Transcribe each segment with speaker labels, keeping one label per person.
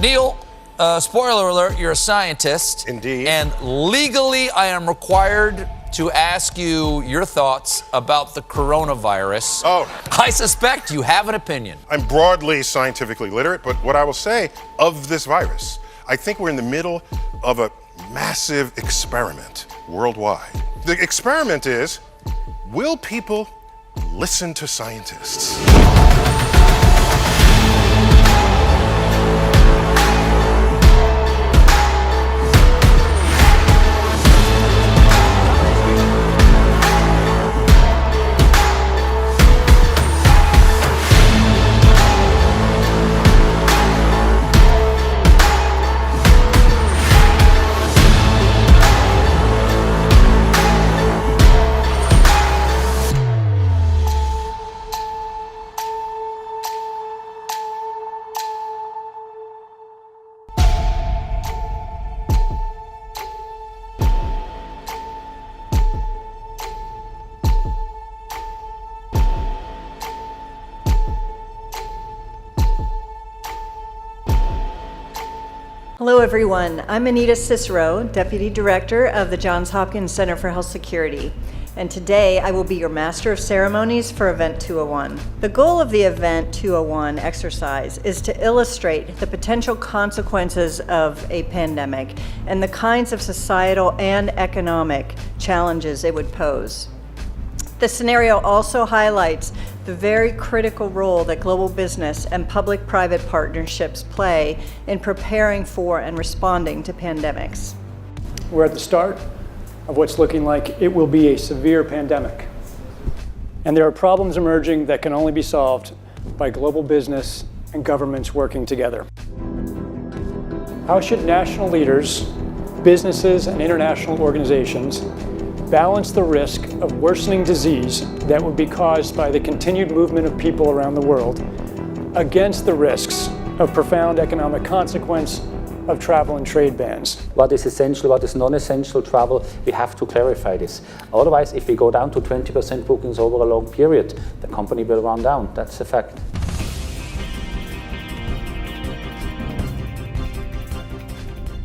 Speaker 1: Neil, spoiler alert, you're a scientist.
Speaker 2: Indeed.
Speaker 1: And legally, I am required to ask you your thoughts about the coronavirus.
Speaker 2: Oh.
Speaker 1: I suspect you have an opinion.
Speaker 2: I'm broadly scientifically literate, but what I will say of this virus, I think we're in the middle of a massive experiment worldwide. The experiment is, will people listen to scientists?
Speaker 3: Hello everyone, I'm Anita Cicero, Deputy Director of the Johns Hopkins Center for Health Security, and today I will be your Master of Ceremonies for Event 201. The goal of the Event 201 exercise is to illustrate the potential consequences of a pandemic and the kinds of societal and economic challenges it would pose. The scenario also highlights the very critical role that global business and public-private partnerships play in preparing for and responding to pandemics.
Speaker 4: We're at the start of what's looking like it will be a severe pandemic. And there are problems emerging that can only be solved by global business and governments working together. How should national leaders, businesses, and international organizations balance the risk of worsening disease that would be caused by the continued movement of people around the world against the risks of profound economic consequence of travel and trade bans?
Speaker 5: What is essential, what is non-essential travel, we have to clarify this. Otherwise, if we go down to 20% bookings over a long period, the company will run down. That's a fact.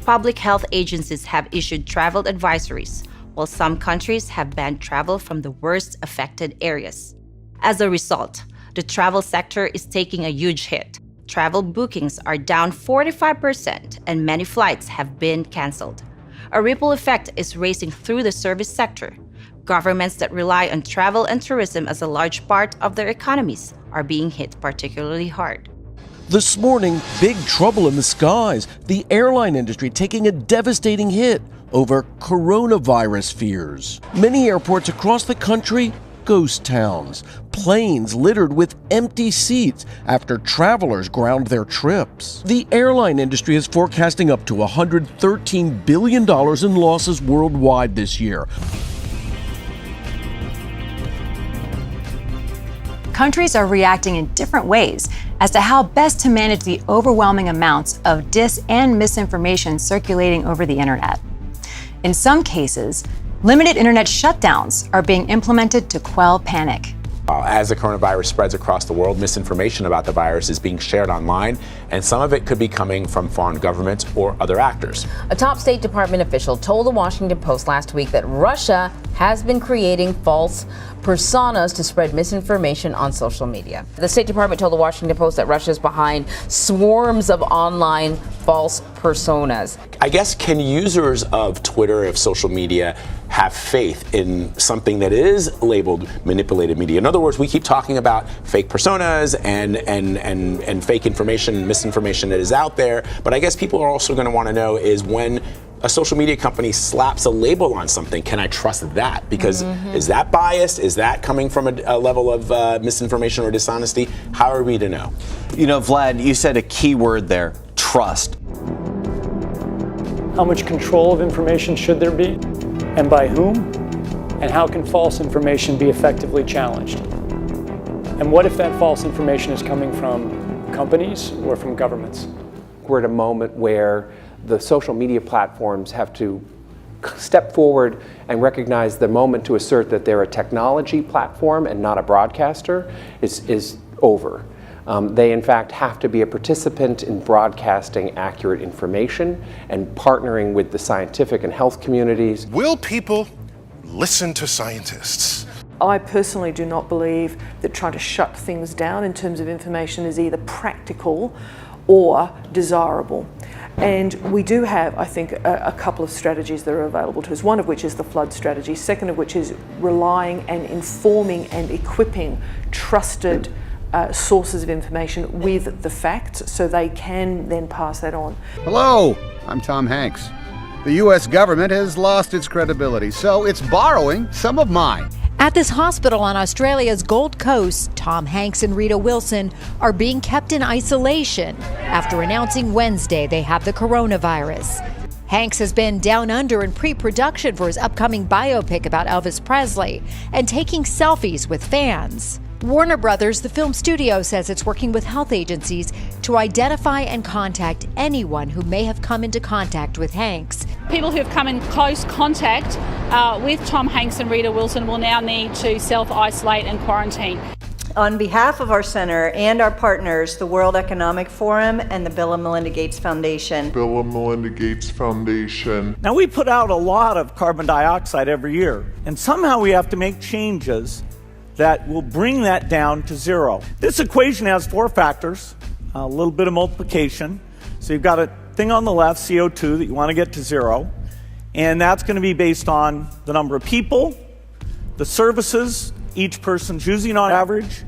Speaker 6: Public health agencies have issued travel advisories, while some countries have banned travel from the worst affected areas. As a result, the travel sector is taking a huge hit. Travel bookings are down 45% and many flights have been canceled. A ripple effect is racing through the service sector. Governments that rely on travel and tourism as a large part of their economies are being hit particularly hard.
Speaker 7: This morning, big trouble in the skies. The airline industry taking a devastating hit over coronavirus fears. Many airports across the country, ghost towns. Planes littered with empty seats after travelers ground their trips. The airline industry is forecasting up to $113 billion in losses worldwide this year.
Speaker 8: Countries are reacting in different ways as to how best to manage the overwhelming amounts of dis and misinformation circulating over the internet. In some cases, limited internet shutdowns are being implemented to quell panic.
Speaker 9: As the coronavirus spreads across the world, misinformation about the virus is being shared online, and some of it could be coming from foreign governments or other actors.
Speaker 10: A top State Department official told the Washington Post last week that Russia has been creating false personas to spread misinformation on social media. The State Department told the Washington Post that Russia is behind swarms of online false personas.
Speaker 9: I guess, can users of Twitter, of social media, have faith in something that is labeled manipulated media? In other words, we keep talking about fake personas and fake information, misinformation that is out there, but I guess people are also going to want to know is when a social media company slaps a label on something, can I trust that? Because is that biased? Is that coming from a level of misinformation or dishonesty? How are we to know?
Speaker 11: You know, Vlad, you said a key word there, trust.
Speaker 4: How much control of information should there be? And by whom? And how can false information be effectively challenged? And what if that false information is coming from companies or from governments?
Speaker 12: We're at a moment where the social media platforms have to step forward and recognize the moment to assert that they're a technology platform and not a broadcaster is over. They, in fact, have to be a participant in broadcasting accurate information and partnering with the scientific and health communities.
Speaker 2: Will people listen to scientists?
Speaker 13: I personally do not believe that trying to shut things down in terms of information is either practical or desirable. And we do have, I think, a couple of strategies that are available to us, one of which is the flood strategy, second of which is relying and informing and equipping trusted sources of information with the facts so they can then pass that on.
Speaker 14: Hello, I'm Tom Hanks. The U.S. government has lost its credibility, so it's borrowing some of mine.
Speaker 15: At this hospital on Australia's Gold Coast, Tom Hanks and Rita Wilson are being kept in isolation after announcing Wednesday they have the coronavirus. Hanks has been down under in pre-production for his upcoming biopic about Elvis Presley and taking selfies with fans. Warner Brothers, the film studio, says it's working with health agencies to identify and contact anyone who may have come into contact with Hanks.
Speaker 16: People who have come in close contact with Tom Hanks and Rita Wilson will now need to self-isolate and quarantine.
Speaker 3: On behalf of our center and our partners, the World Economic Forum and the Bill and Melinda Gates Foundation.
Speaker 17: Bill and Melinda Gates Foundation.
Speaker 18: Now, we put out a lot of carbon dioxide every year, and somehow we have to make changes that will bring that down to zero. This equation has four factors, a little bit of multiplication. So you've got a thing on the left, CO2, that you want to get to zero, and that's going to be based on the number of people, the services each person's using on average,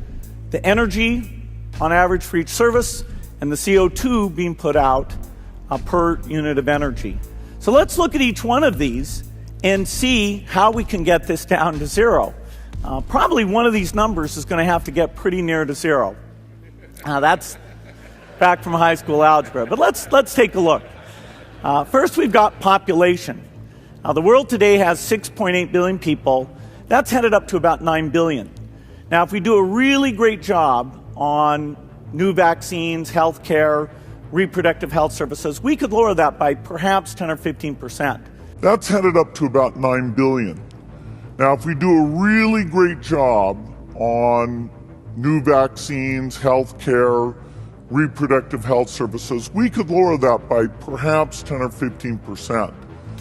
Speaker 18: the energy on average for each service, and the CO2 being put out per unit of energy. So let's look at each one of these and see how we can get this down to zero. Probably one of these numbers is going to have to get pretty near to zero. That's back from high school algebra, but let's take a look. First, we've got population. The world today has 6.8 billion people. That's headed up to about 9 billion. Now, if we do a really great job on new vaccines, healthcare, reproductive health services, we could lower that by perhaps 10 or 15%.
Speaker 17: That's headed up to about 9 billion. Now, if we do a really great job on new vaccines, healthcare, reproductive health services, we could lower that by perhaps 10 or 15%.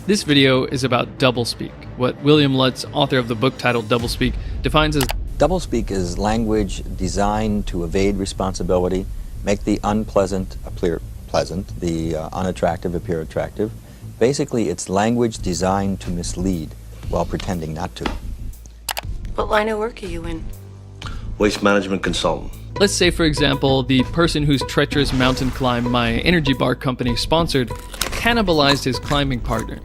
Speaker 19: This video is about doublespeak, what William Lutz, author of the book titled Doublespeak, defines as
Speaker 20: doublespeak is language designed to evade responsibility, make the unpleasant appear pleasant, the unattractive appear attractive. Basically, it's language designed to mislead while pretending not to.
Speaker 21: What line of work are you in?
Speaker 22: Waste management consultant.
Speaker 19: Let's say, for example, the person whose treacherous mountain climb my energy bar company sponsored cannibalized his climbing partner.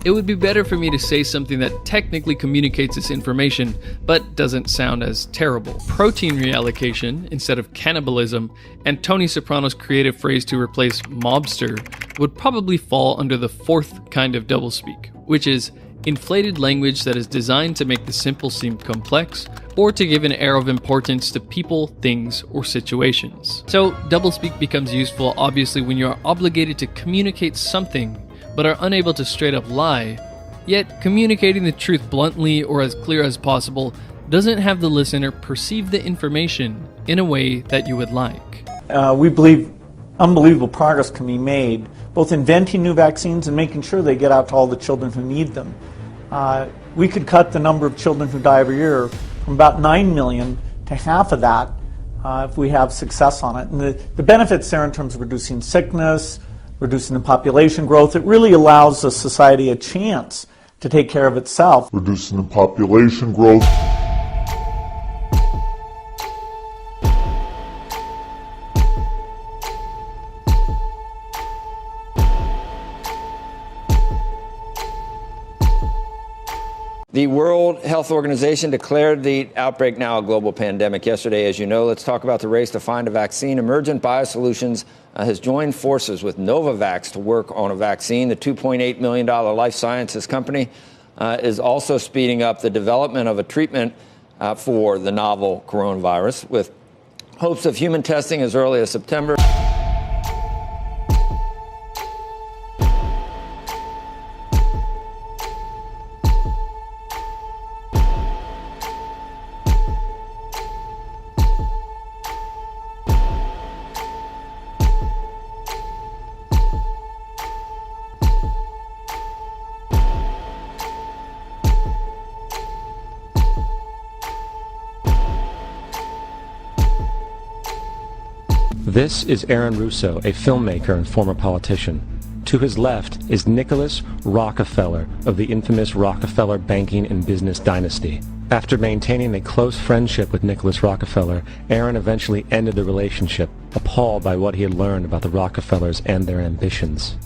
Speaker 19: It would be better for me to say something that technically communicates this information, but doesn't sound as terrible. Protein reallocation instead of cannibalism, and Tony Soprano's creative phrase to replace mobster would probably fall under the fourth kind of doublespeak, which is inflated language that is designed to make the simple seem complex, or to give an air of importance to people, things, or situations. So, doublespeak becomes useful obviously when you are obligated to communicate something, but are unable to straight up lie, yet communicating the truth bluntly or as clear as possible doesn't have the listener perceive the information in a way that you would like.
Speaker 18: We believe unbelievable progress can be made, both inventing new vaccines and making sure they get out to all the children who need them. We could cut the number of children who die every year from about 9 million to half of that if we have success on it. And the benefits there in terms of reducing sickness, reducing the population growth, it really allows the society a chance to take care of itself.
Speaker 17: Reducing the population growth.
Speaker 23: The World Health Organization declared the outbreak now a global pandemic yesterday, as you know. Let's talk about the race to find a vaccine. Emergent Biosolutions has joined forces with Novavax to work on a vaccine. The $2.8 million life sciences company is also speeding up the development of a treatment for the novel coronavirus, with hopes of human testing as early as September.
Speaker 1: This is Aaron Russo, a filmmaker and former politician. To his left is Nicholas Rockefeller of the infamous Rockefeller banking and business dynasty. After maintaining a close friendship with Nicholas Rockefeller, Aaron eventually ended the relationship, appalled by what he had learned about the Rockefellers and their ambitions.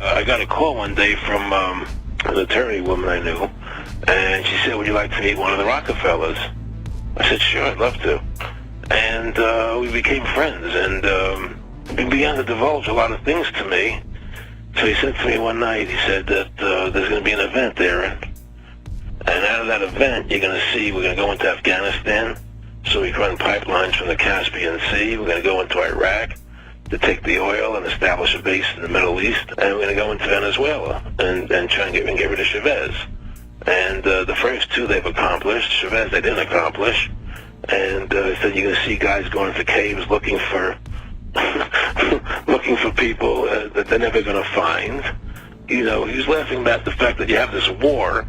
Speaker 5: I got a call one day from an attorney woman I knew, and she said, "Would you like to meet one of the Rockefellers?" I said, "Sure, I'd love to." And we became friends, and he began to divulge a lot of things to me. So he said to me one night, he said that there's going to be an event there, and out of that event, you're going to see we're going to go into Afghanistan, so we can run pipelines from the Caspian Sea. We're going to go into Iraq to take the oil and establish a base in the Middle East, and we're going to go into Venezuela and try and get rid of Chavez. And the first two they've accomplished. Chavez they didn't accomplish. And he said you're going to see guys going into caves looking for looking for people that they're never going to find. You know, he was laughing about the fact that you have this war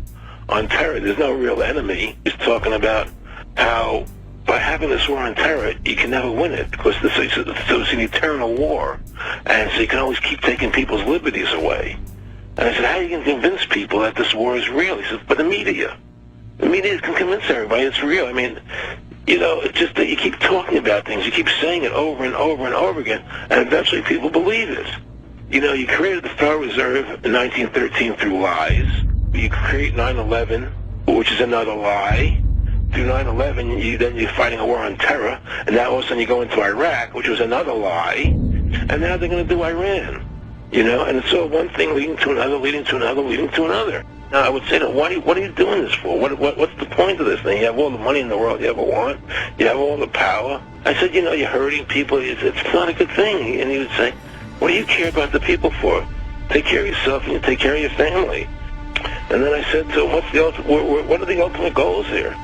Speaker 5: on terror. There's no real enemy. He's talking about how by having this war on terror, you can never win it because so it's an eternal war. And so you can always keep taking people's liberties away. And I said, how are you going to convince people that this war is real? He said, but the media. The media can convince everybody it's real. I mean, you know, it's just that you keep talking about things. You keep saying it over and over and over again, and eventually people believe it. You know, you created the Federal Reserve in 1913 through lies. You create 9/11, which is another lie. Through 9/11, then you're fighting a war on terror, and now all of a sudden you go into Iraq, which was another lie, and now they're going to do Iran. You know, and it's all one thing leading to another, leading to another, leading to another. Now, I would say, what are you doing this for? What's the point of this thing? You have all the money in the world you ever want. You have all the power. I said, you know, you're hurting people. It's not a good thing. And he would say, what do you care about the people for? Take care of yourself and you take care of your family. And then I said to him, what are the ultimate goals here?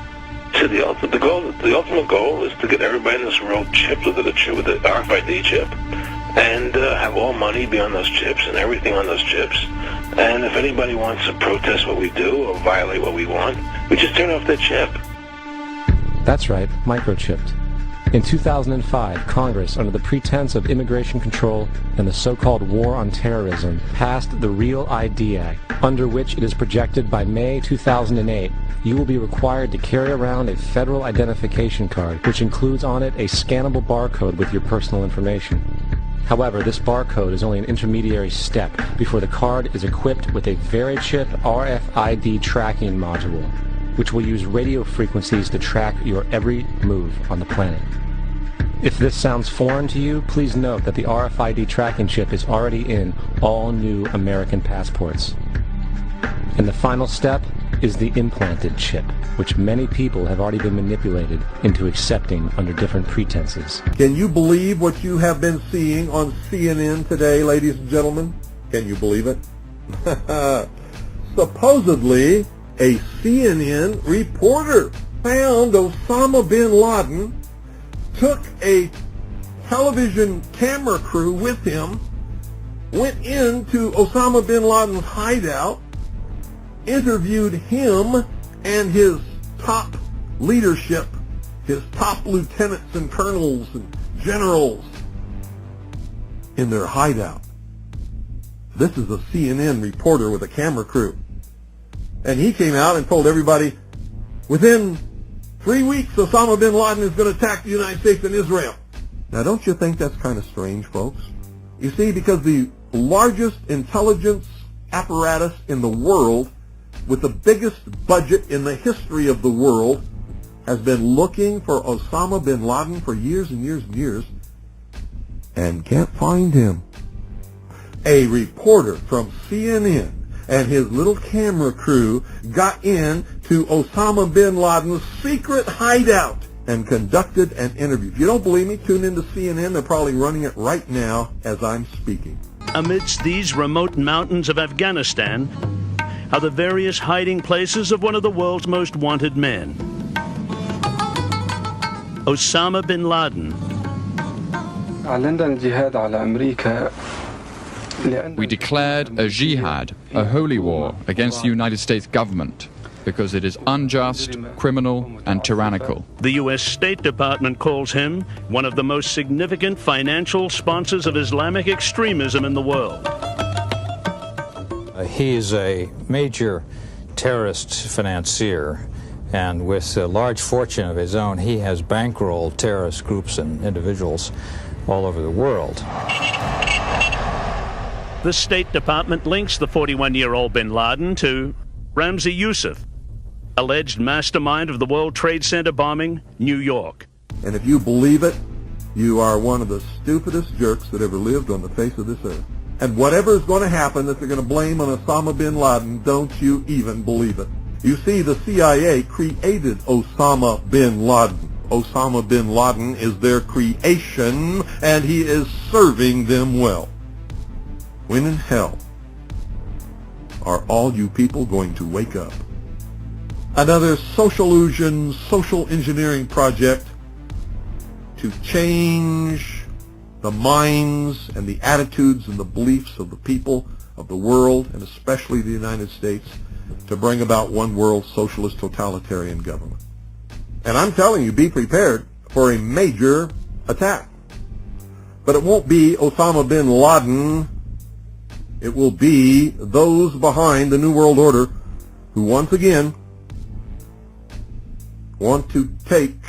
Speaker 5: He said, the ultimate goal is to get everybody in this world chipped with the RFID chip. And have all money be on those chips and everything on those chips. And if anybody wants to protest what we do or violate what we want, we just turn off their chip.
Speaker 1: That's right, microchipped. In 2005, Congress, under the pretense of immigration control and the so-called war on terrorism, passed the Real ID Act, under which it is projected by May 2008, you will be required to carry around a federal identification card, which includes on it a scannable barcode with your personal information. However, this barcode is only an intermediary step before the card is equipped with a Verichip RFID tracking module, which will use radio frequencies to track your every move on the planet. If this sounds foreign to you, please note that the RFID tracking chip is already in all new American passports. And the final step is the implanted chip, which many people have already been manipulated into accepting under different pretenses.
Speaker 6: Can you believe what you have been seeing on CNN today, ladies and gentlemen? Can you believe it? Supposedly, a CNN reporter found Osama bin Laden, took a television camera crew with him, went into Osama bin Laden's hideout, interviewed him and his top leadership, his top lieutenants and colonels and generals in their hideout. This is a CNN reporter with a camera crew. And he came out and told everybody, within 3 weeks, Osama bin Laden is going to attack the United States and Israel. Now, don't you think that's kind of strange, folks? You see, because the largest intelligence apparatus in the world with the biggest budget in the history of the world has been looking for Osama bin Laden for years and years and years and can't find him. A reporter from CNN and his little camera crew got in to Osama bin Laden's secret hideout and conducted an interview. If you don't believe me, tune into CNN. They're probably running it right now as I'm speaking.
Speaker 24: Amidst these remote mountains of Afghanistan are the various hiding places of one of the world's most wanted men, Osama bin Laden.
Speaker 25: We declared a jihad, a holy war, against the United States government.
Speaker 7: because it is unjust, criminal, and tyrannical.
Speaker 24: The U.S. State Department calls him one of the most significant financial sponsors of Islamic extremism in the world.
Speaker 8: He is a major terrorist financier, and with a large fortune of his own, he has bankrolled terrorist groups and individuals all over the world.
Speaker 24: The State Department links the 41-year-old bin Laden to Ramzi Youssef, alleged mastermind of the World Trade Center bombing, New York.
Speaker 6: And if you believe it, you are one of the stupidest jerks that ever lived on the face of this earth. And whatever is going to happen that they're going to blame on Osama bin Laden, don't you even believe it. You see, the CIA created Osama bin Laden. Osama bin Laden is their creation, and he is serving them well. When in hell are all you people going to wake up? Another social illusion, social engineering project to change the minds and the attitudes and the beliefs of the people of the world, and especially the United States, to bring about one world socialist totalitarian government. And I'm telling you, be prepared for a major attack. But it won't be Osama bin Laden. It will be those behind the New World Order who once again want to take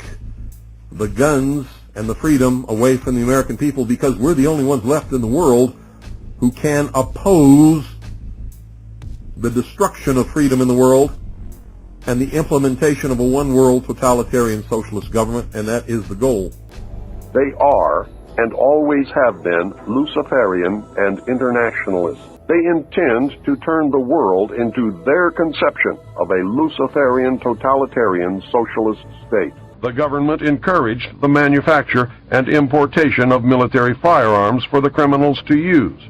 Speaker 6: the guns and the freedom away from the American people, because we're the only ones left in the world who can oppose the destruction of freedom in the world and the implementation of a one-world totalitarian socialist government, and that is the goal.
Speaker 9: They are, and always have been, Luciferian and internationalists. They intend to turn the world into their conception of a Luciferian totalitarian socialist state. The government encouraged the manufacture and importation of military firearms for the criminals to use.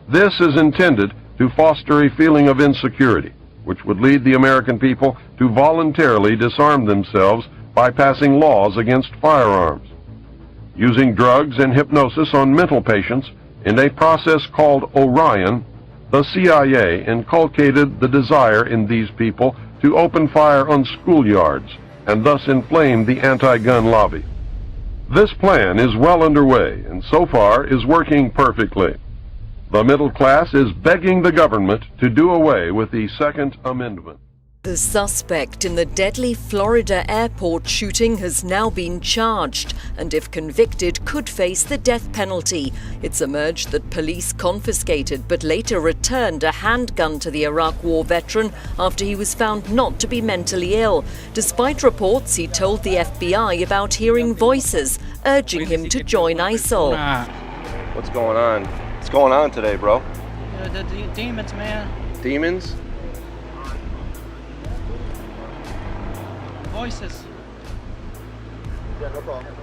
Speaker 9: This is intended to foster a feeling of insecurity, which would lead the American people to voluntarily disarm themselves by passing laws against firearms. Using drugs and hypnosis on mental patients in a process called Orion, the CIA inculcated the desire in these people to open fire on schoolyards and thus inflame the anti-gun lobby. This plan is well underway and so far is working perfectly. The middle class is begging the government to do away with the Second Amendment.
Speaker 10: The suspect in the deadly Florida airport shooting has now been charged and, if convicted, could face the death penalty. It's emerged that police confiscated but later returned a handgun to the Iraq War veteran after he was found not to be mentally ill. Despite reports, he told the FBI about hearing voices urging him to join ISIL.
Speaker 25: What's going on? What's going on today, bro?
Speaker 26: The demons, man.
Speaker 25: Demons?
Speaker 26: Voices.
Speaker 25: Yeah, no problem.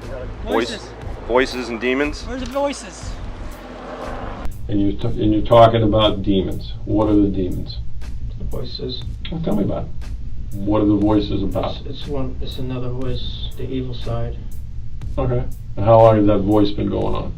Speaker 26: Voices.
Speaker 25: Voices and demons?
Speaker 26: Where's the voices?
Speaker 27: And you're talking about demons. What are the demons?
Speaker 26: The voices.
Speaker 27: Well, tell me about it. What are the voices about?
Speaker 26: It's another voice, the evil side.
Speaker 27: Okay. And how long has that voice been going on?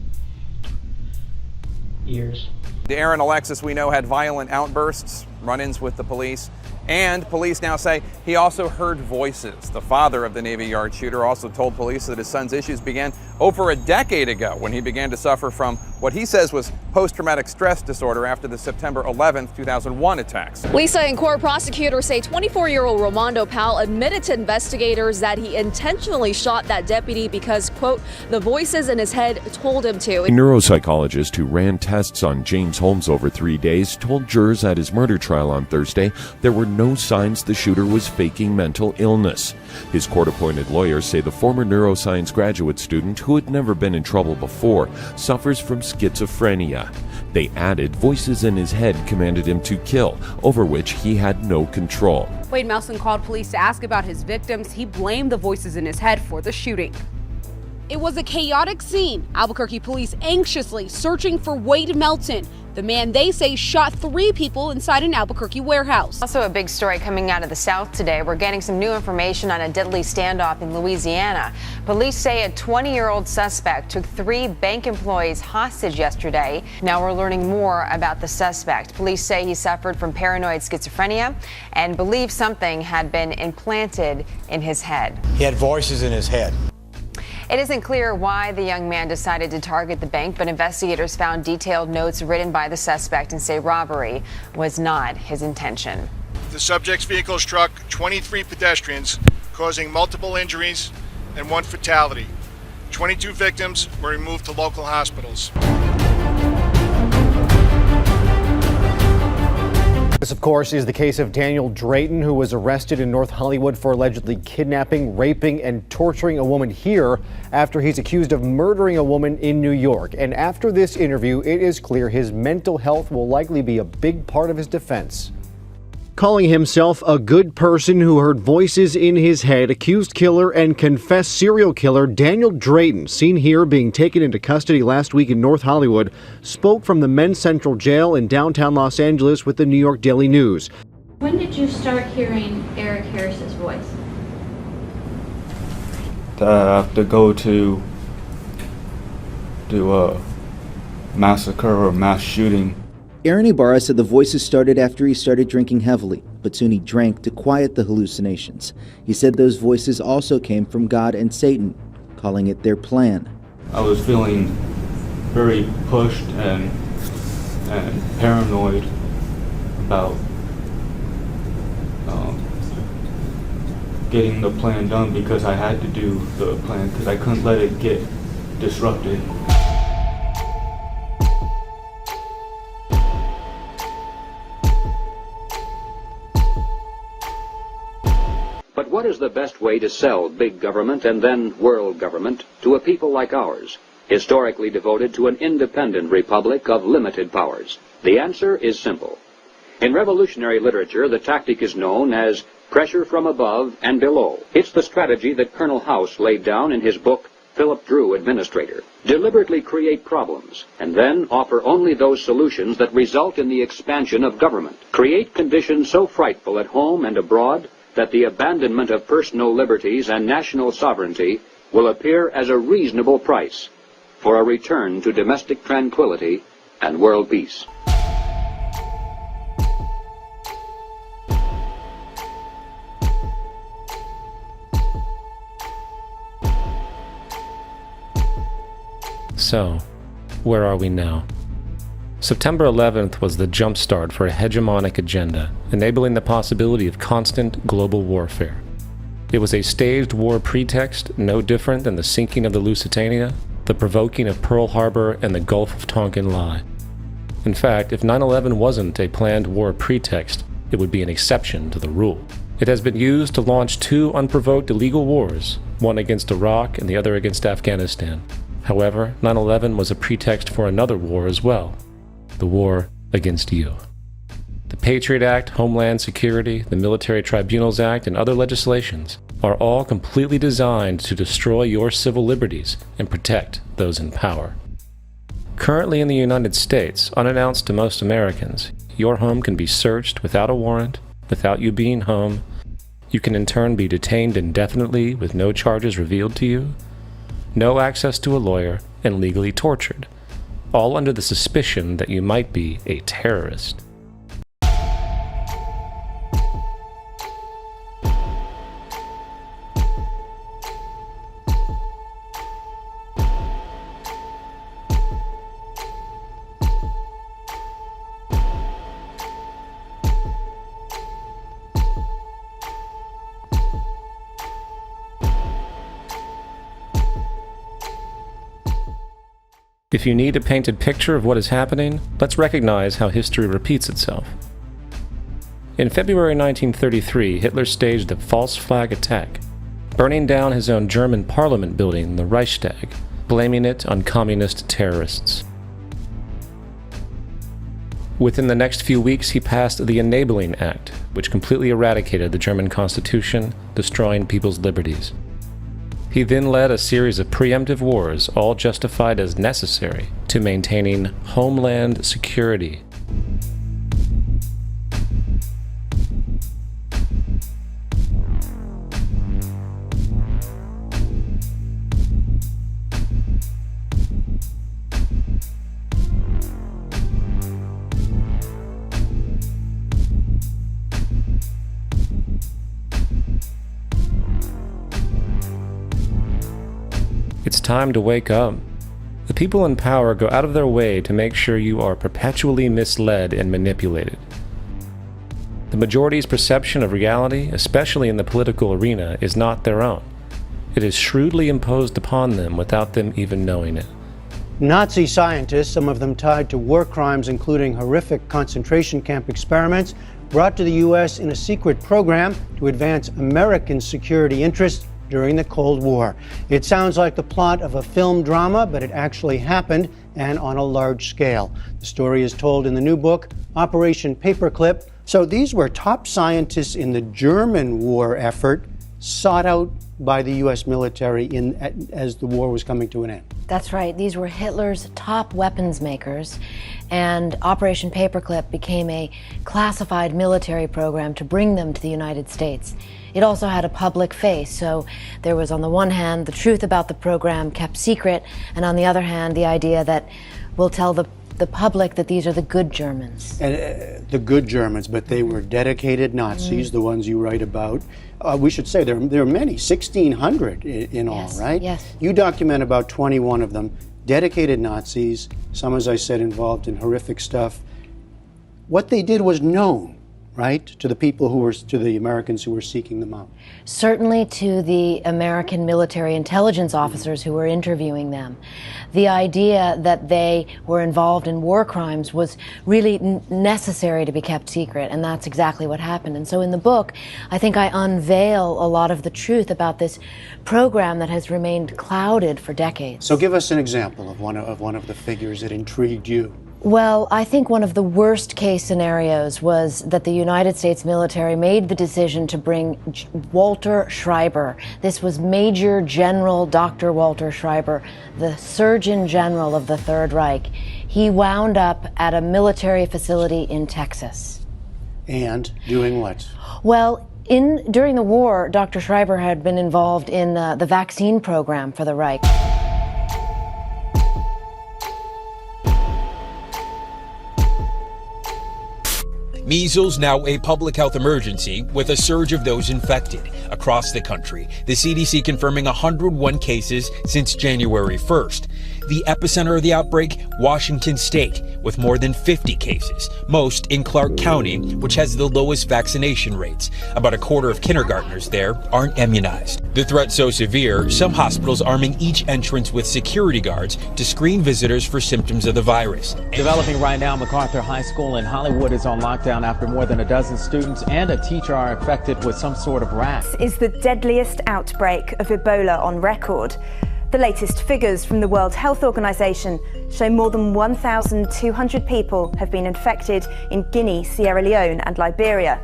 Speaker 26: Years.
Speaker 28: Aaron Alexis, we know, had violent outbursts, run-ins with the police, and police now say he also heard voices. The father of the Navy Yard shooter also told police that his son's issues began over a decade ago when he began to suffer from what he says was post-traumatic stress disorder after the September 11th, 2001 attacks.
Speaker 29: Lisa and court prosecutors say 24-year-old Romando Powell admitted to investigators that he intentionally shot that deputy because, quote, the voices in his head told him to.
Speaker 30: A neuropsychologist who ran tests on James Holmes over 3 days told jurors at his murder trial on Thursday there were no signs the shooter was faking mental illness. His court-appointed lawyers say the former neuroscience graduate student, who had never been in trouble before, suffers from schizophrenia. They added voices in his head commanded him to kill, over which he had no control.
Speaker 31: Wade Melson called police to ask about his victims. He blamed the voices in his head for the shooting.
Speaker 2: It was a chaotic scene. Albuquerque police anxiously searching for Wade Melton, the man they say shot 3 people inside an Albuquerque warehouse.
Speaker 3: Also a big story coming out of the South today. We're getting some new information on a deadly standoff in Louisiana. Police say a 20-year-old suspect took 3 bank employees hostage yesterday. Now we're learning more about the suspect. Police say he suffered from paranoid schizophrenia and believe something had been implanted in his head.
Speaker 4: He had voices in his head.
Speaker 3: It isn't clear why the young man decided to target the bank, but investigators found detailed notes written by the suspect and say robbery was not his intention.
Speaker 11: The subject's vehicle struck 23 pedestrians, causing multiple injuries and 1 fatality. 22 victims were removed to local hospitals.
Speaker 12: This, of course, is the case of Daniel Drayton, who was arrested in North Hollywood for allegedly kidnapping, raping, and torturing a woman here after he's accused of murdering a woman in New York. And after this interview, it is clear his mental health will likely be a big part of his defense. Calling himself a good person who heard voices in his head, accused killer and confessed serial killer Daniel Drayton, seen here being taken into custody last week in North Hollywood, spoke from the Men's Central Jail in downtown Los Angeles with the New York Daily News.
Speaker 13: When did you start hearing Eric Harris's voice?
Speaker 14: I have to go to do a massacre or mass shooting.
Speaker 15: Aaron Ibarra said the voices started after he started drinking heavily, but soon he drank to quiet the hallucinations. He said those voices also came from God and Satan, calling it their plan.
Speaker 14: I was feeling very pushed and paranoid about getting the plan done, because I had to do the plan because I couldn't let it get disrupted.
Speaker 16: But what is the best way to sell big government and then world government to a people like ours, historically devoted to an independent republic of limited powers? The answer is simple. In revolutionary literature, the tactic is known as pressure from above and below. It's the strategy that Colonel House laid down in his book, Philip Drew, Administrator. Deliberately create problems, and then offer only those solutions that result in the expansion of government. Create conditions so frightful at home and abroad that the abandonment of personal liberties and national sovereignty will appear as a reasonable price for a return to domestic tranquility and world peace.
Speaker 1: So, where are we now? September 11th was the jumpstart for a hegemonic agenda, enabling the possibility of constant global warfare. It was a staged war pretext, no different than the sinking of the Lusitania, the provoking of Pearl Harbor, and the Gulf of Tonkin lie. In fact, if 9/11 wasn't a planned war pretext, it would be an exception to the rule. It has been used to launch 2 unprovoked illegal wars, one against Iraq and the other against Afghanistan. However, 9/11 was a pretext for another war as well. The war against you. The Patriot Act, Homeland Security, the Military Tribunals Act, and other legislations are all completely designed to destroy your civil liberties and protect those in power. Currently in the United States, unannounced to most Americans, your home can be searched without a warrant, without you being home. You can in turn be detained indefinitely with no charges revealed to you, no access to a lawyer, and legally tortured, all under the suspicion that you might be a terrorist. If you need a painted picture of what is happening, let's recognize how history repeats itself. In February 1933, Hitler staged a false flag attack, burning down his own German parliament building, the Reichstag, blaming it on communist terrorists. Within the next few weeks, he passed the Enabling Act, which completely eradicated the German Constitution, destroying people's liberties. He then led a series of preemptive wars, all justified as necessary to maintaining Homeland security. It's time to wake up. The people in power go out of their way to make sure you are perpetually misled and manipulated. The majority's perception of reality, especially in the political arena, is not their own. It is shrewdly imposed upon them without them even knowing it.
Speaker 4: Nazi scientists, some of them tied to war crimes including horrific concentration camp experiments, brought to the U.S. in a secret program to advance American security interests during the Cold War. It sounds like the plot of a film drama, but it actually happened, and on a large scale. The story is told in the new book, Operation Paperclip. So these were top scientists in the German war effort, sought out by the U.S. military as the war was coming to an end.
Speaker 5: That's right. These were Hitler's top weapons makers, and Operation Paperclip became a classified military program to bring them to the United States. It also had a public face, so there was, on the one hand, the truth about the program kept secret, and on the other hand, the idea that we'll tell the public that these are the good Germans.
Speaker 4: And the good Germans, but they were dedicated Nazis, the ones you write about. We should say there are many, 1,600 in all, right?
Speaker 5: Yes.
Speaker 4: You document about 21 of them, dedicated Nazis, some, as I said, involved in horrific stuff. What they did was known, right, to the people to the Americans who were seeking them out?
Speaker 5: Certainly to the American military intelligence officers who were interviewing them. The idea that they were involved in war crimes was really necessary to be kept secret, and that's exactly what happened. And so in the book, I think I unveil a lot of the truth about this program that has remained clouded for decades.
Speaker 4: So give us an example of one of the figures that intrigued you.
Speaker 5: Well, I think one of the worst case scenarios was that the United States military made the decision to bring Walter Schreiber. This was Major General Dr. Walter Schreiber, the Surgeon General of the Third Reich. He wound up at a military facility in Texas.
Speaker 4: And doing what?
Speaker 5: Well, during the war, Dr. Schreiber had been involved in the vaccine program for the Reich.
Speaker 7: Measles now a public health emergency with a surge of those infected across the country. The CDC confirming 101 cases since January 1st. The epicenter of the outbreak, Washington State, with more than 50 cases, most in Clark County, which has the lowest vaccination rates. About a quarter of kindergartners there aren't immunized. The threat so severe, some hospitals arming each entrance with security guards to screen visitors for symptoms of the virus.
Speaker 17: Developing right now, MacArthur High School in Hollywood is on lockdown after more than a dozen students and a teacher are infected with some sort of rat.
Speaker 18: This is the deadliest outbreak of Ebola on record. The latest figures from the World Health Organization show more than 1,200 people have been infected in Guinea, Sierra Leone and Liberia.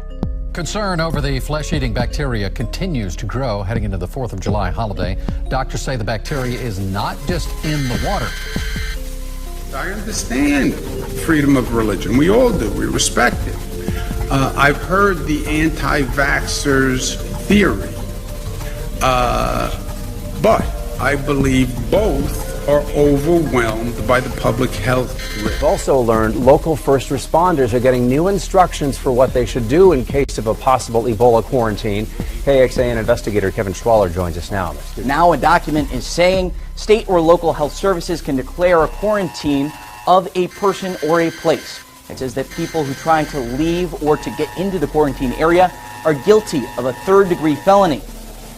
Speaker 19: Concern over the flesh-eating bacteria continues to grow heading into the 4th of July holiday. Doctors say the bacteria is not just in the water.
Speaker 20: I understand freedom of religion. We all do. We respect it. I've heard the anti-vaxxers theory, but I believe both are overwhelmed by the public health risk.
Speaker 21: We've also learned local first responders are getting new instructions for what they should do in case of a possible Ebola quarantine. KXAN investigator Kevin Schwaller joins us now.
Speaker 22: Now a document is saying state or local health services can declare a quarantine of a person or a place. It says that people who try to leave or to get into the quarantine area are guilty of a third-degree felony.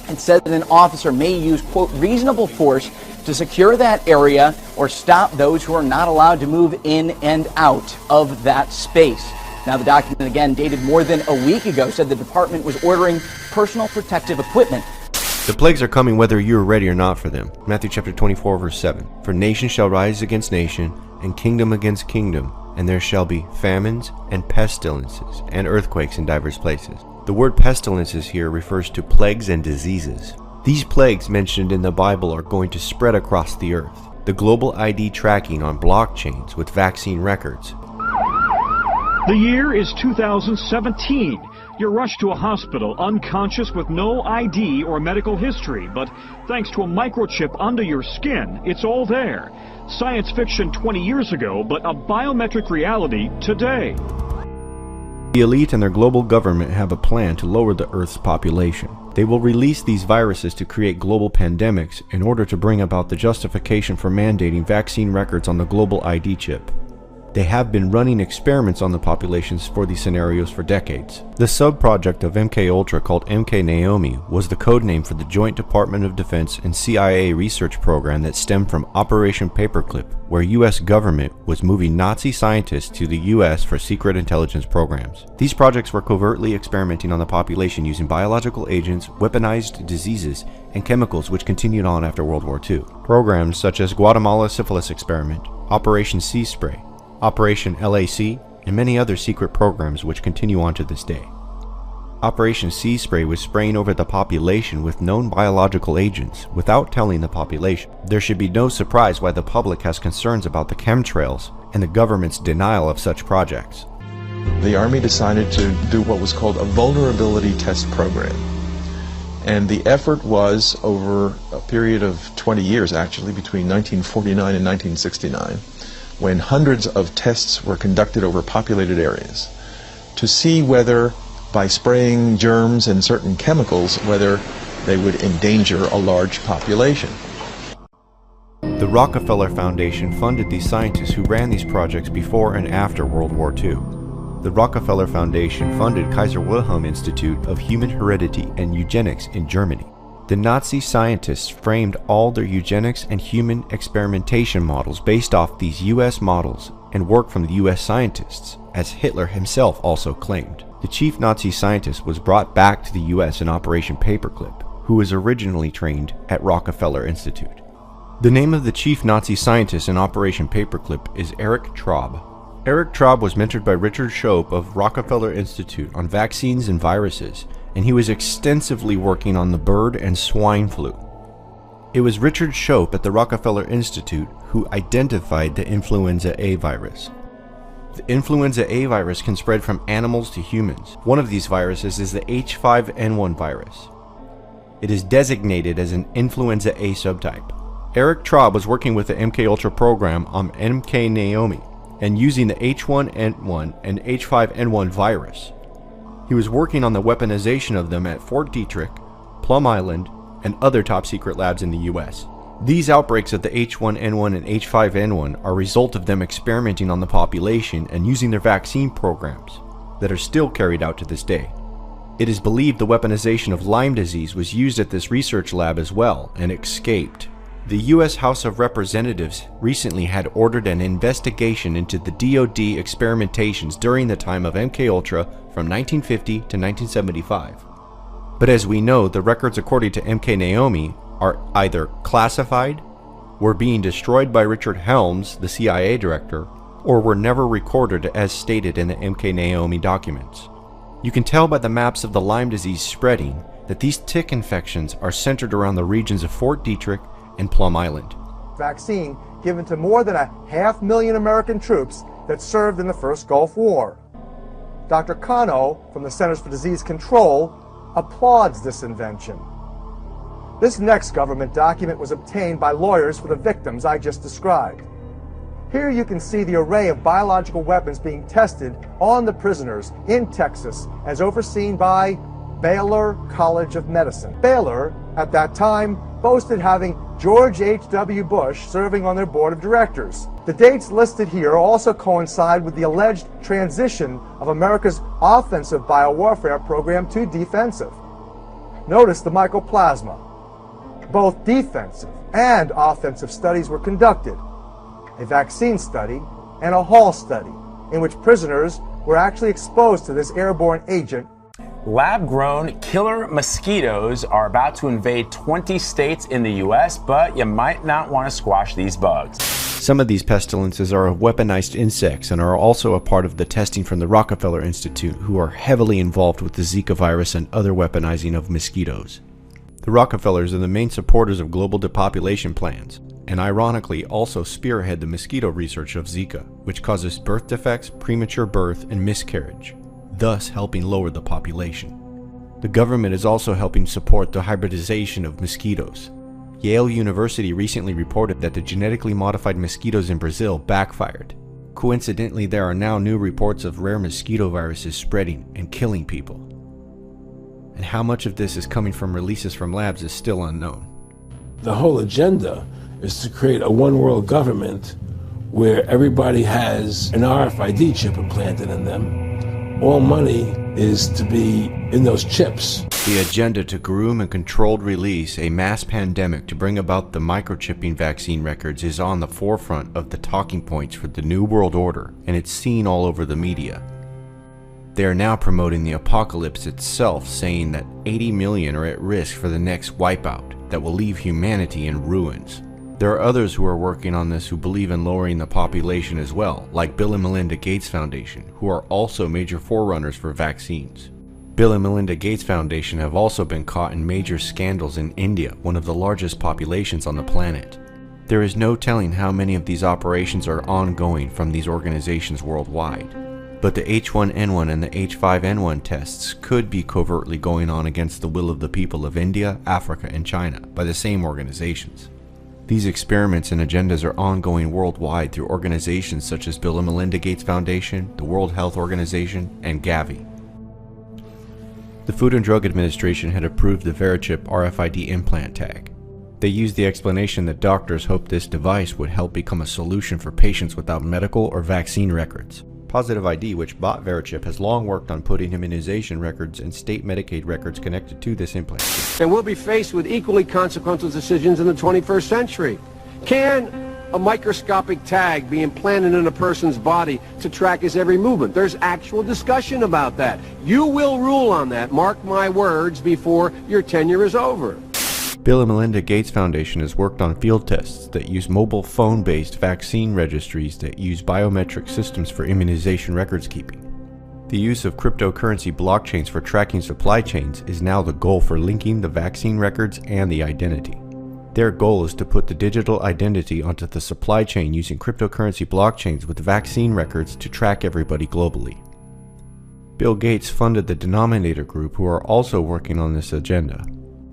Speaker 22: It says that an officer may use, quote, reasonable force to secure that area or stop those who are not allowed to move in and out of that space. Now, the document, again, dated more than a week ago, said the department was ordering personal protective equipment.
Speaker 23: The plagues are coming whether you are ready or not for them. Matthew chapter 24, verse 7. For nation shall rise against nation, and kingdom against kingdom, and there shall be famines and pestilences and earthquakes in divers places. The word pestilences here refers to plagues and diseases. These plagues mentioned in the Bible are going to spread across the earth. The global ID tracking on blockchains with vaccine records.
Speaker 6: The year is 2017. You're rushed to a hospital unconscious with no ID or medical history, but thanks to a microchip under your skin, it's all there. Science fiction 20 years ago, but a biometric reality today.
Speaker 23: The elite and their global government have a plan to lower the Earth's population. They will release these viruses to create global pandemics in order to bring about the justification for mandating vaccine records on the global ID chip. They have been running experiments on the populations for these scenarios for decades. The sub-project of MKUltra called MK Naomi was the code name for the Joint Department of Defense and CIA research program that stemmed from Operation Paperclip, where US government was moving Nazi scientists to the US for secret intelligence programs. These projects were covertly experimenting on the population using biological agents, weaponized diseases, and chemicals which continued on after World War II. Programs such as Guatemala Syphilis Experiment, Operation Sea Spray, Operation LAC, and many other secret programs which continue on to this day. Operation Sea Spray was spraying over the population with known biological agents without telling the population. There should be no surprise why the public has concerns about the chemtrails and the government's denial of such projects.
Speaker 8: The Army decided to do what was called a vulnerability test program. And the effort was over a period of 20 years, actually, between 1949 and 1969. When hundreds of tests were conducted over populated areas to see whether, by spraying germs and certain chemicals, whether they would endanger a large population.
Speaker 23: The Rockefeller Foundation funded these scientists who ran these projects before and after World War II. The Rockefeller Foundation funded Kaiser Wilhelm Institute of Human Heredity and Eugenics in Germany. The Nazi scientists framed all their eugenics and human experimentation models based off these US models and work from the US scientists, as Hitler himself also claimed. The chief Nazi scientist was brought back to the US in Operation Paperclip, who was originally trained at Rockefeller Institute. The name of the chief Nazi scientist in Operation Paperclip is Erich Traub. Erich Traub was mentored by Richard Schoep of Rockefeller Institute on vaccines and viruses, and he was extensively working on the bird and swine flu. It was Richard Schoep at the Rockefeller Institute who identified the influenza A virus. The influenza A virus can spread from animals to humans. One of these viruses is the H5N1 virus. It is designated as an influenza A subtype. Erich Traub was working with the MKUltra program on MK Naomi and using the H1N1 and H5N1 virus. He was working on the weaponization of them at Fort Detrick, Plum Island, and other top-secret labs in the US. These outbreaks of the H1N1 and H5N1 are a result of them experimenting on the population and using their vaccine programs that are still carried out to this day. It is believed the weaponization of Lyme disease was used at this research lab as well and escaped. The US House of Representatives recently had ordered an investigation into the DoD experimentations during the time of MKUltra from 1950 to 1975. But as we know, the records according to MK Naomi are either classified, were being destroyed by Richard Helms, the CIA director, or were never recorded as stated in the MK Naomi documents. You can tell by the maps of the Lyme disease spreading that these tick infections are centered around the regions of Fort Detrick and Plum Island.
Speaker 9: Vaccine given to more than 500,000 American troops that served in the first Gulf War. Dr. Kano from the Centers for Disease Control applauds this invention. This next government document was obtained by lawyers for the victims I just described. Here you can see the array of biological weapons being tested on the prisoners in Texas as overseen by Baylor College of Medicine. Baylor, at that time, boasted having George H.W. Bush serving on their board of directors. The dates listed here also coincide with the alleged transition of America's offensive biowarfare program to defensive. Notice the mycoplasma. Both defensive and offensive studies were conducted. A vaccine study and a hall study in which prisoners were actually exposed to this airborne agent.
Speaker 10: Lab-grown killer mosquitoes are about to invade 20 states in the U.S., but you might not want to squash these bugs.
Speaker 23: Some of these pestilences are weaponized insects and are also a part of the testing from the Rockefeller Institute, who are heavily involved with the Zika virus and other weaponizing of mosquitoes. The Rockefellers are the main supporters of global depopulation plans, and ironically also spearhead the mosquito research of Zika, which causes birth defects, premature birth, and miscarriage, thus helping lower the population. The government is also helping support the hybridization of mosquitoes. Yale University recently reported that the genetically modified mosquitoes in Brazil backfired. Coincidentally, there are now new reports of rare mosquito viruses spreading and killing people. And how much of this is coming from releases from labs is still unknown.
Speaker 2: The whole agenda is to create a one-world government where everybody has an RFID chip implanted in them. All money is to be in those chips.
Speaker 23: The agenda to groom and controlled release a mass pandemic to bring about the microchipping vaccine records is on the forefront of the talking points for the New World Order, and it's seen all over the media. They are now promoting the apocalypse itself, saying that 80 million are at risk for the next wipeout that will leave humanity in ruins. There are others who are working on this who believe in lowering the population as well, like Bill and Melinda Gates Foundation, who are also major forerunners for vaccines. Bill and Melinda Gates Foundation have also been caught in major scandals in India, one of the largest populations on the planet. There is no telling how many of these operations are ongoing from these organizations worldwide. But the H1N1 and the H5N1 tests could be covertly going on against the will of the people of India, Africa, and China by the same organizations. These experiments and agendas are ongoing worldwide through organizations such as Bill and Melinda Gates Foundation, the World Health Organization, and Gavi. The Food and Drug Administration had approved the Verichip RFID implant tag. They used the explanation that doctors hoped this device would help become a solution for patients without medical or vaccine records. Positive ID, which bought Verichip, has long worked on putting immunization records and state Medicaid records connected to this implant.
Speaker 3: And we'll be faced with equally consequential decisions in the 21st century. Can a microscopic tag be implanted in a person's body to track his every movement? There's actual discussion about that. You will rule on that, mark my words, before your tenure is over.
Speaker 23: Bill and Melinda Gates Foundation has worked on field tests that use mobile phone-based vaccine registries that use biometric systems for immunization records keeping. The use of cryptocurrency blockchains for tracking supply chains is now the goal for linking the vaccine records and the identity. Their goal is to put the digital identity onto the supply chain using cryptocurrency blockchains with vaccine records to track everybody globally. Bill Gates funded the Denominator Group, who are also working on this agenda.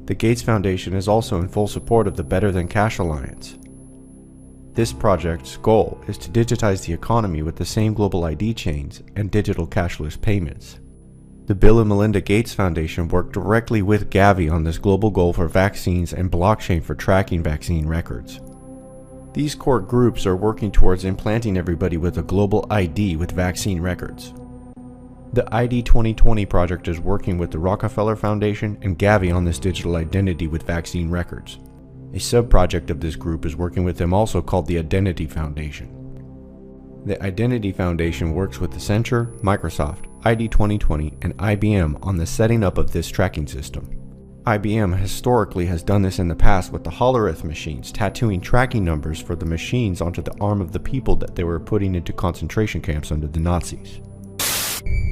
Speaker 23: The Gates Foundation is also in full support of the Better Than Cash Alliance. This project's goal is to digitize the economy with the same global ID chains and digital cashless payments. The Bill and Melinda Gates Foundation worked directly with Gavi on this global goal for vaccines and blockchain for tracking vaccine records. These core groups are working towards implanting everybody with a global ID with vaccine records. The ID 2020 project is working with the Rockefeller Foundation and Gavi on this digital identity with vaccine records. A sub-project of this group is working with them also called the Identity Foundation. The Identity Foundation works with Accenture, Microsoft, ID 2020, and IBM on the setting up of this tracking system. IBM historically has done this in the past with the Hollerith machines, tattooing tracking numbers for the machines onto the arm of the people that they were putting into concentration camps under the Nazis.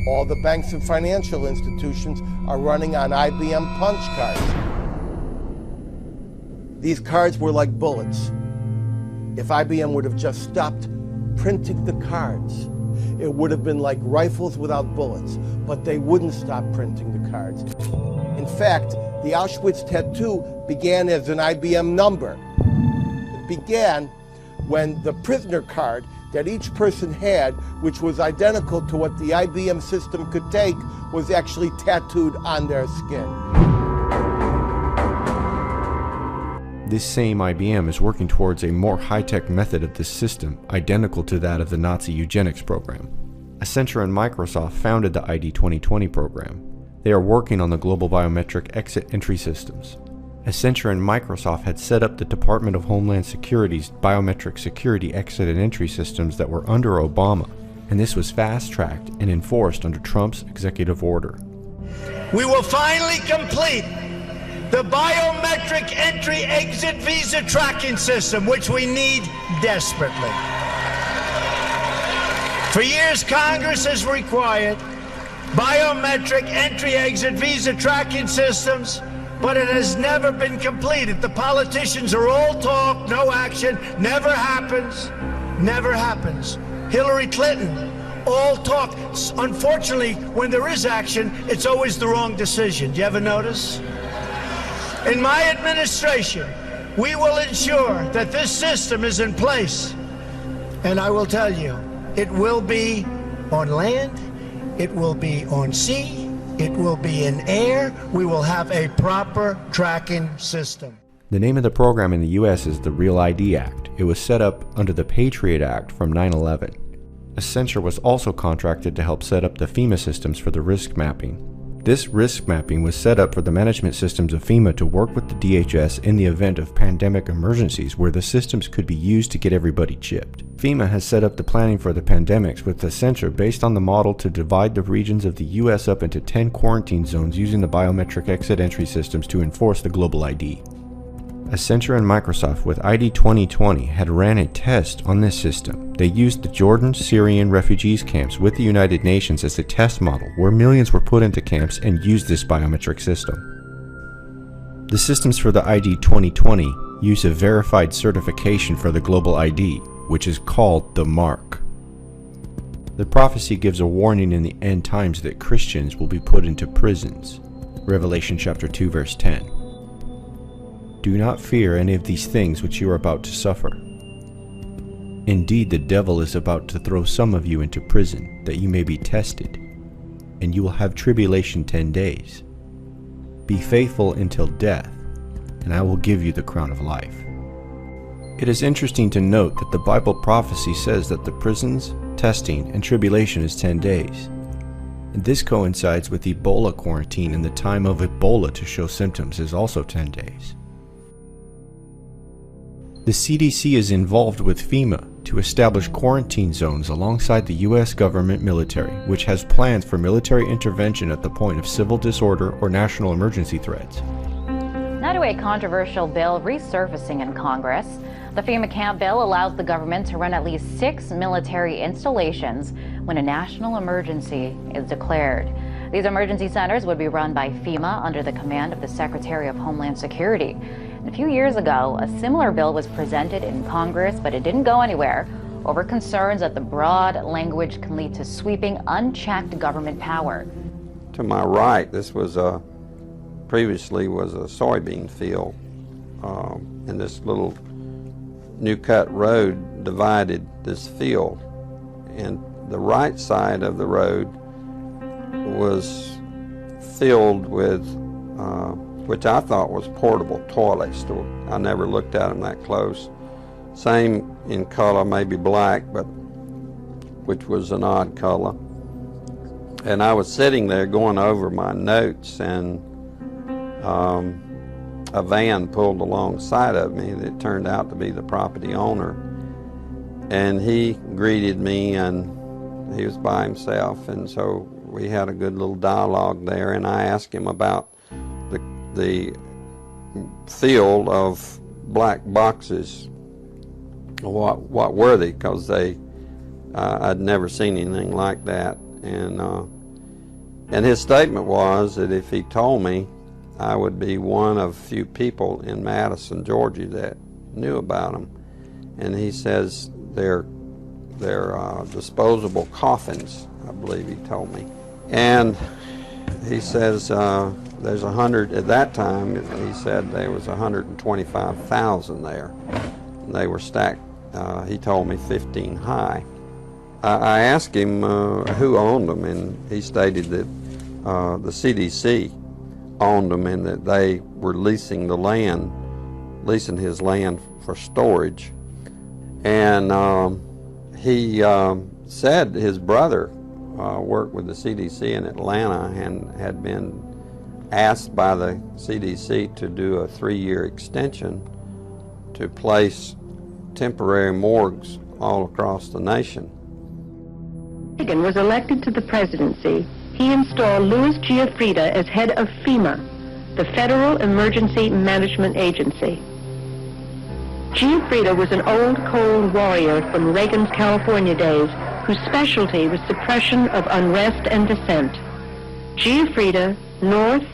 Speaker 11: All the banks and financial institutions are running on IBM punch cards. These cards were like bullets. If IBM would have just stopped printing the cards, it would have been like rifles without bullets, but they wouldn't stop printing the cards. In fact, the Auschwitz tattoo began as an IBM number. It began when the prisoner card that each person had, which was identical to what the IBM system could take, was actually tattooed on their skin.
Speaker 23: This same IBM is working towards a more high-tech method of this system, identical to that of the Nazi Eugenics program. Accenture and Microsoft founded the ID 2020 program. They are working on the global biometric exit entry systems. Accenture and Microsoft had set up the Department of Homeland Security's biometric security exit and entry systems that were under Obama, and this was fast-tracked and enforced under Trump's executive order.
Speaker 24: We will finally complete the biometric entry-exit visa tracking system, which we need desperately. For years, Congress has required biometric entry-exit visa tracking systems but it has never been completed. The politicians are all talk, no action, never happens, never happens. Hillary Clinton, all talk. Unfortunately, when there is action, it's always the wrong decision. Do you ever notice? In my administration, we will ensure that this system is in place. And I will tell you, it will be on land, it will be on sea, it will be in air. We will have a proper tracking system.
Speaker 23: The name of the program in the U.S. is the Real ID Act. It was set up under the Patriot Act from 9/11. Accenture was also contracted to help set up the FEMA systems for the risk mapping. This risk mapping was set up for the management systems of FEMA to work with the DHS in the event of pandemic emergencies where the systems could be used to get everybody chipped. FEMA has set up the planning for the pandemics with Accenture based on the model to divide the regions of the U.S. up into 10 quarantine zones using the biometric exit entry systems to enforce the global ID. Accenture and Microsoft with ID 2020 had ran a test on this system. They used the Jordan Syrian refugees camps with the United Nations as a test model where millions were put into camps and used this biometric system. The systems for the ID 2020 use a verified certification for the global ID, which is called the mark. The prophecy gives a warning in the end times that Christians will be put into prisons. Revelation chapter 2 verse 10. Do not fear any of these things which you are about to suffer. Indeed, the devil is about to throw some of you into prison, that you may be tested, and you will have tribulation 10 days. Be faithful until death, and I will give you the crown of life. It is interesting to note that the Bible prophecy says that the prisons, testing, and tribulation is 10 days. And this coincides with Ebola quarantine, and the time of Ebola to show symptoms is also 10 days. The CDC is involved with FEMA to establish quarantine zones alongside the U.S. government military, which has plans for military intervention at the point of civil disorder or national emergency threats.
Speaker 12: Now to a controversial bill resurfacing in Congress. The FEMA camp bill allows the government to run at least 6 military installations when a national emergency is declared. These emergency centers would be run by FEMA under the command of the Secretary of Homeland Security. A few years ago, a similar bill was presented in Congress, but it didn't go anywhere over concerns that the broad language can lead to sweeping, unchecked government power.
Speaker 13: To my right, this was previously was a soybean field, and this little new cut road divided this field. And the right side of the road was filled with which I thought was portable toilets. I never looked at them that close. Same in color, maybe black, but which was an odd color. And I was sitting there going over my notes, and a van pulled alongside of me that turned out to be the property owner. And he greeted me, and he was by himself, and so we had a good little dialogue there, and I asked him about the field of black boxes. What were they? Because I'd never seen anything like that. And his statement was that if he told me, I would be one of few people in Madison, Georgia that knew about them. And he says they're disposable coffins, I believe he told me. And he says there's 100, at that time, he said there was 125,000 there. And they were stacked, he told me 15 high. I asked him who owned them, and he stated that the CDC owned them and that they were leasing his land for storage. And he said his brother worked with the CDC in Atlanta and had been asked by the CDC to do a 3-year extension to place temporary morgues all across the nation.
Speaker 14: Reagan was elected to the presidency, he installed Louis Giuffrida as head of FEMA, the Federal Emergency Management Agency. Giuffrida was an old cold warrior from Reagan's California days whose specialty was suppression of unrest and dissent. Giuffrida, North,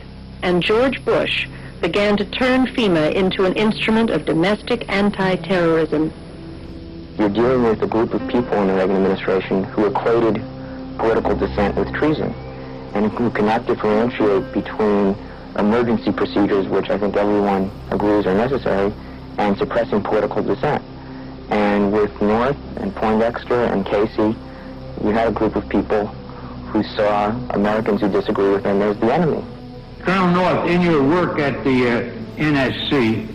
Speaker 14: and George Bush began to turn FEMA into an instrument of domestic anti-terrorism.
Speaker 1: You're dealing with a group of people in the Reagan administration who equated political dissent with treason, and who cannot differentiate between emergency procedures, which I think everyone agrees are necessary, and suppressing political dissent. And with North and Poindexter and Casey, you had a group of people who saw Americans who disagree with them as the enemy.
Speaker 4: Colonel North, in your work at the NSC,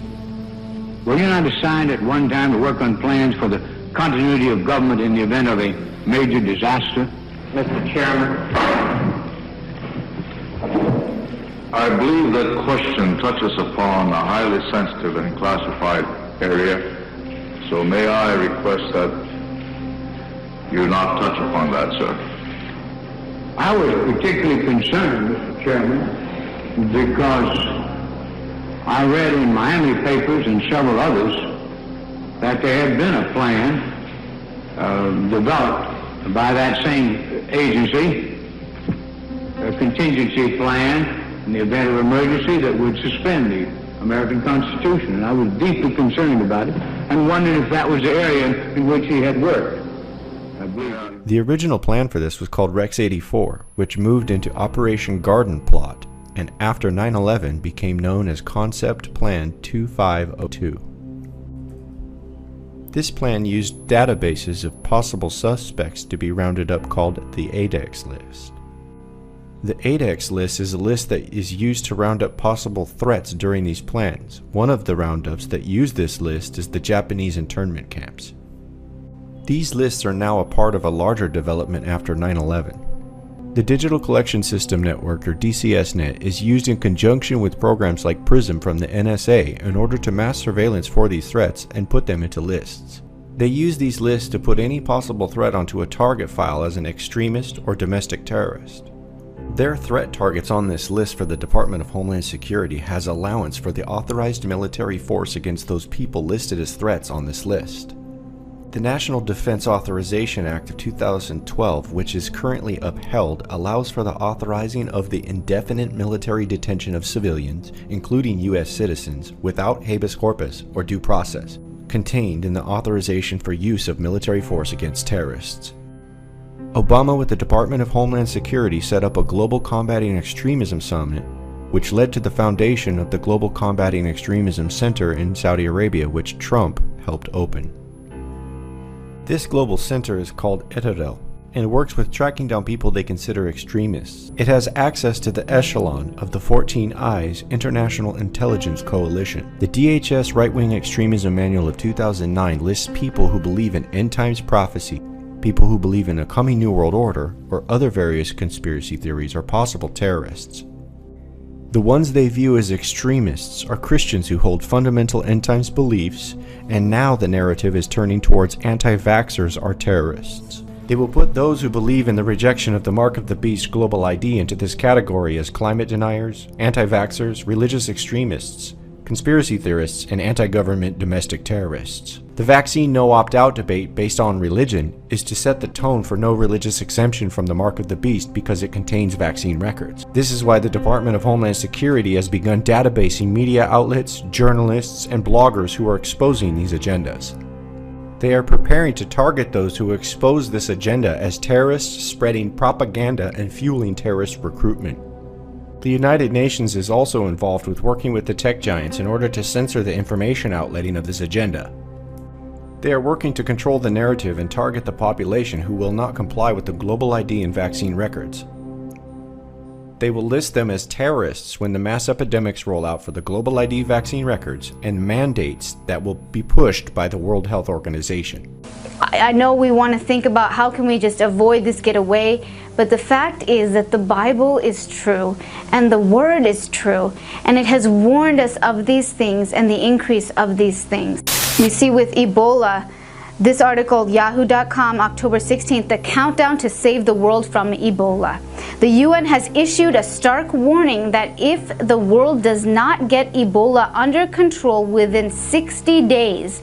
Speaker 4: were you not assigned at one time to work on plans for the continuity of government in the event of a major disaster?
Speaker 15: Mr. Chairman, I believe that question touches upon a highly sensitive and classified area, so may I request that you not touch upon that, sir.
Speaker 4: I was particularly concerned, Mr. Chairman, because I read in Miami papers and several others that there had been a plan developed by that same agency, a contingency plan in the event of emergency that would suspend the American Constitution. And I was deeply concerned about it and wondered if that was the area in which he had worked.
Speaker 23: The original plan for this was called Rex 84, which moved into Operation Garden Plot, and after 9/11 became known as Concept Plan 2502. This plan used databases of possible suspects to be rounded up called the ADEX list. The ADEX list is a list that is used to round up possible threats during these plans. One of the roundups that use this list is the Japanese internment camps. These lists are now a part of a larger development after 9/11. The Digital Collection System Network, or DCSNet, is used in conjunction with programs like PRISM from the NSA in order to mass surveillance for these threats and put them into lists. They use these lists to put any possible threat onto a target file as an extremist or domestic terrorist. Their threat targets on this list for the Department of Homeland Security has allowance for the authorized military force against those people listed as threats on this list. The National Defense Authorization Act of 2012, which is currently upheld, allows for the authorizing of the indefinite military detention of civilians, including U.S. citizens, without habeas corpus or due process, contained in the authorization for use of military force against terrorists. Obama, with the Department of Homeland Security, set up a Global Combating Extremism Summit, which led to the foundation of the Global Combating Extremism Center in Saudi Arabia, which Trump helped open. This global center is called Etadel and works with tracking down people they consider extremists. It has access to the echelon of the 14 Eyes International Intelligence Coalition. The DHS Right-Wing Extremism Manual of 2009 lists people who believe in end-times prophecy, people who believe in a coming New World Order, or other various conspiracy theories are possible terrorists. The ones they view as extremists are Christians who hold fundamental end-times beliefs, and now the narrative is turning towards anti-vaxxers are terrorists. They will put those who believe in the rejection of the Mark of the Beast global ID into this category as climate deniers, anti-vaxxers, religious extremists, conspiracy theorists, and anti-government domestic terrorists. The vaccine no opt-out debate based on religion is to set the tone for no religious exemption from the Mark of the Beast because it contains vaccine records. This is why the Department of Homeland Security has begun databasing media outlets, journalists, and bloggers who are exposing these agendas. They are preparing to target those who expose this agenda as terrorists spreading propaganda and fueling terrorist recruitment. The United Nations is also involved with working with the tech giants in order to censor the information outletting of this agenda. They are working to control the narrative and target the population who will not comply with the global ID and vaccine records. They will list them as terrorists when the mass epidemics roll out for the global ID vaccine records and mandates that will be pushed by the World Health Organization.
Speaker 16: I know we want to think about how can we just avoid this, get away, but the fact is that the Bible is true and the Word is true, and it has warned us of these things and the increase of these things. We see with Ebola, this article, yahoo.com, October 16th, the countdown to save the world from Ebola. The UN has issued a stark warning that if the world does not get Ebola under control within 60 days,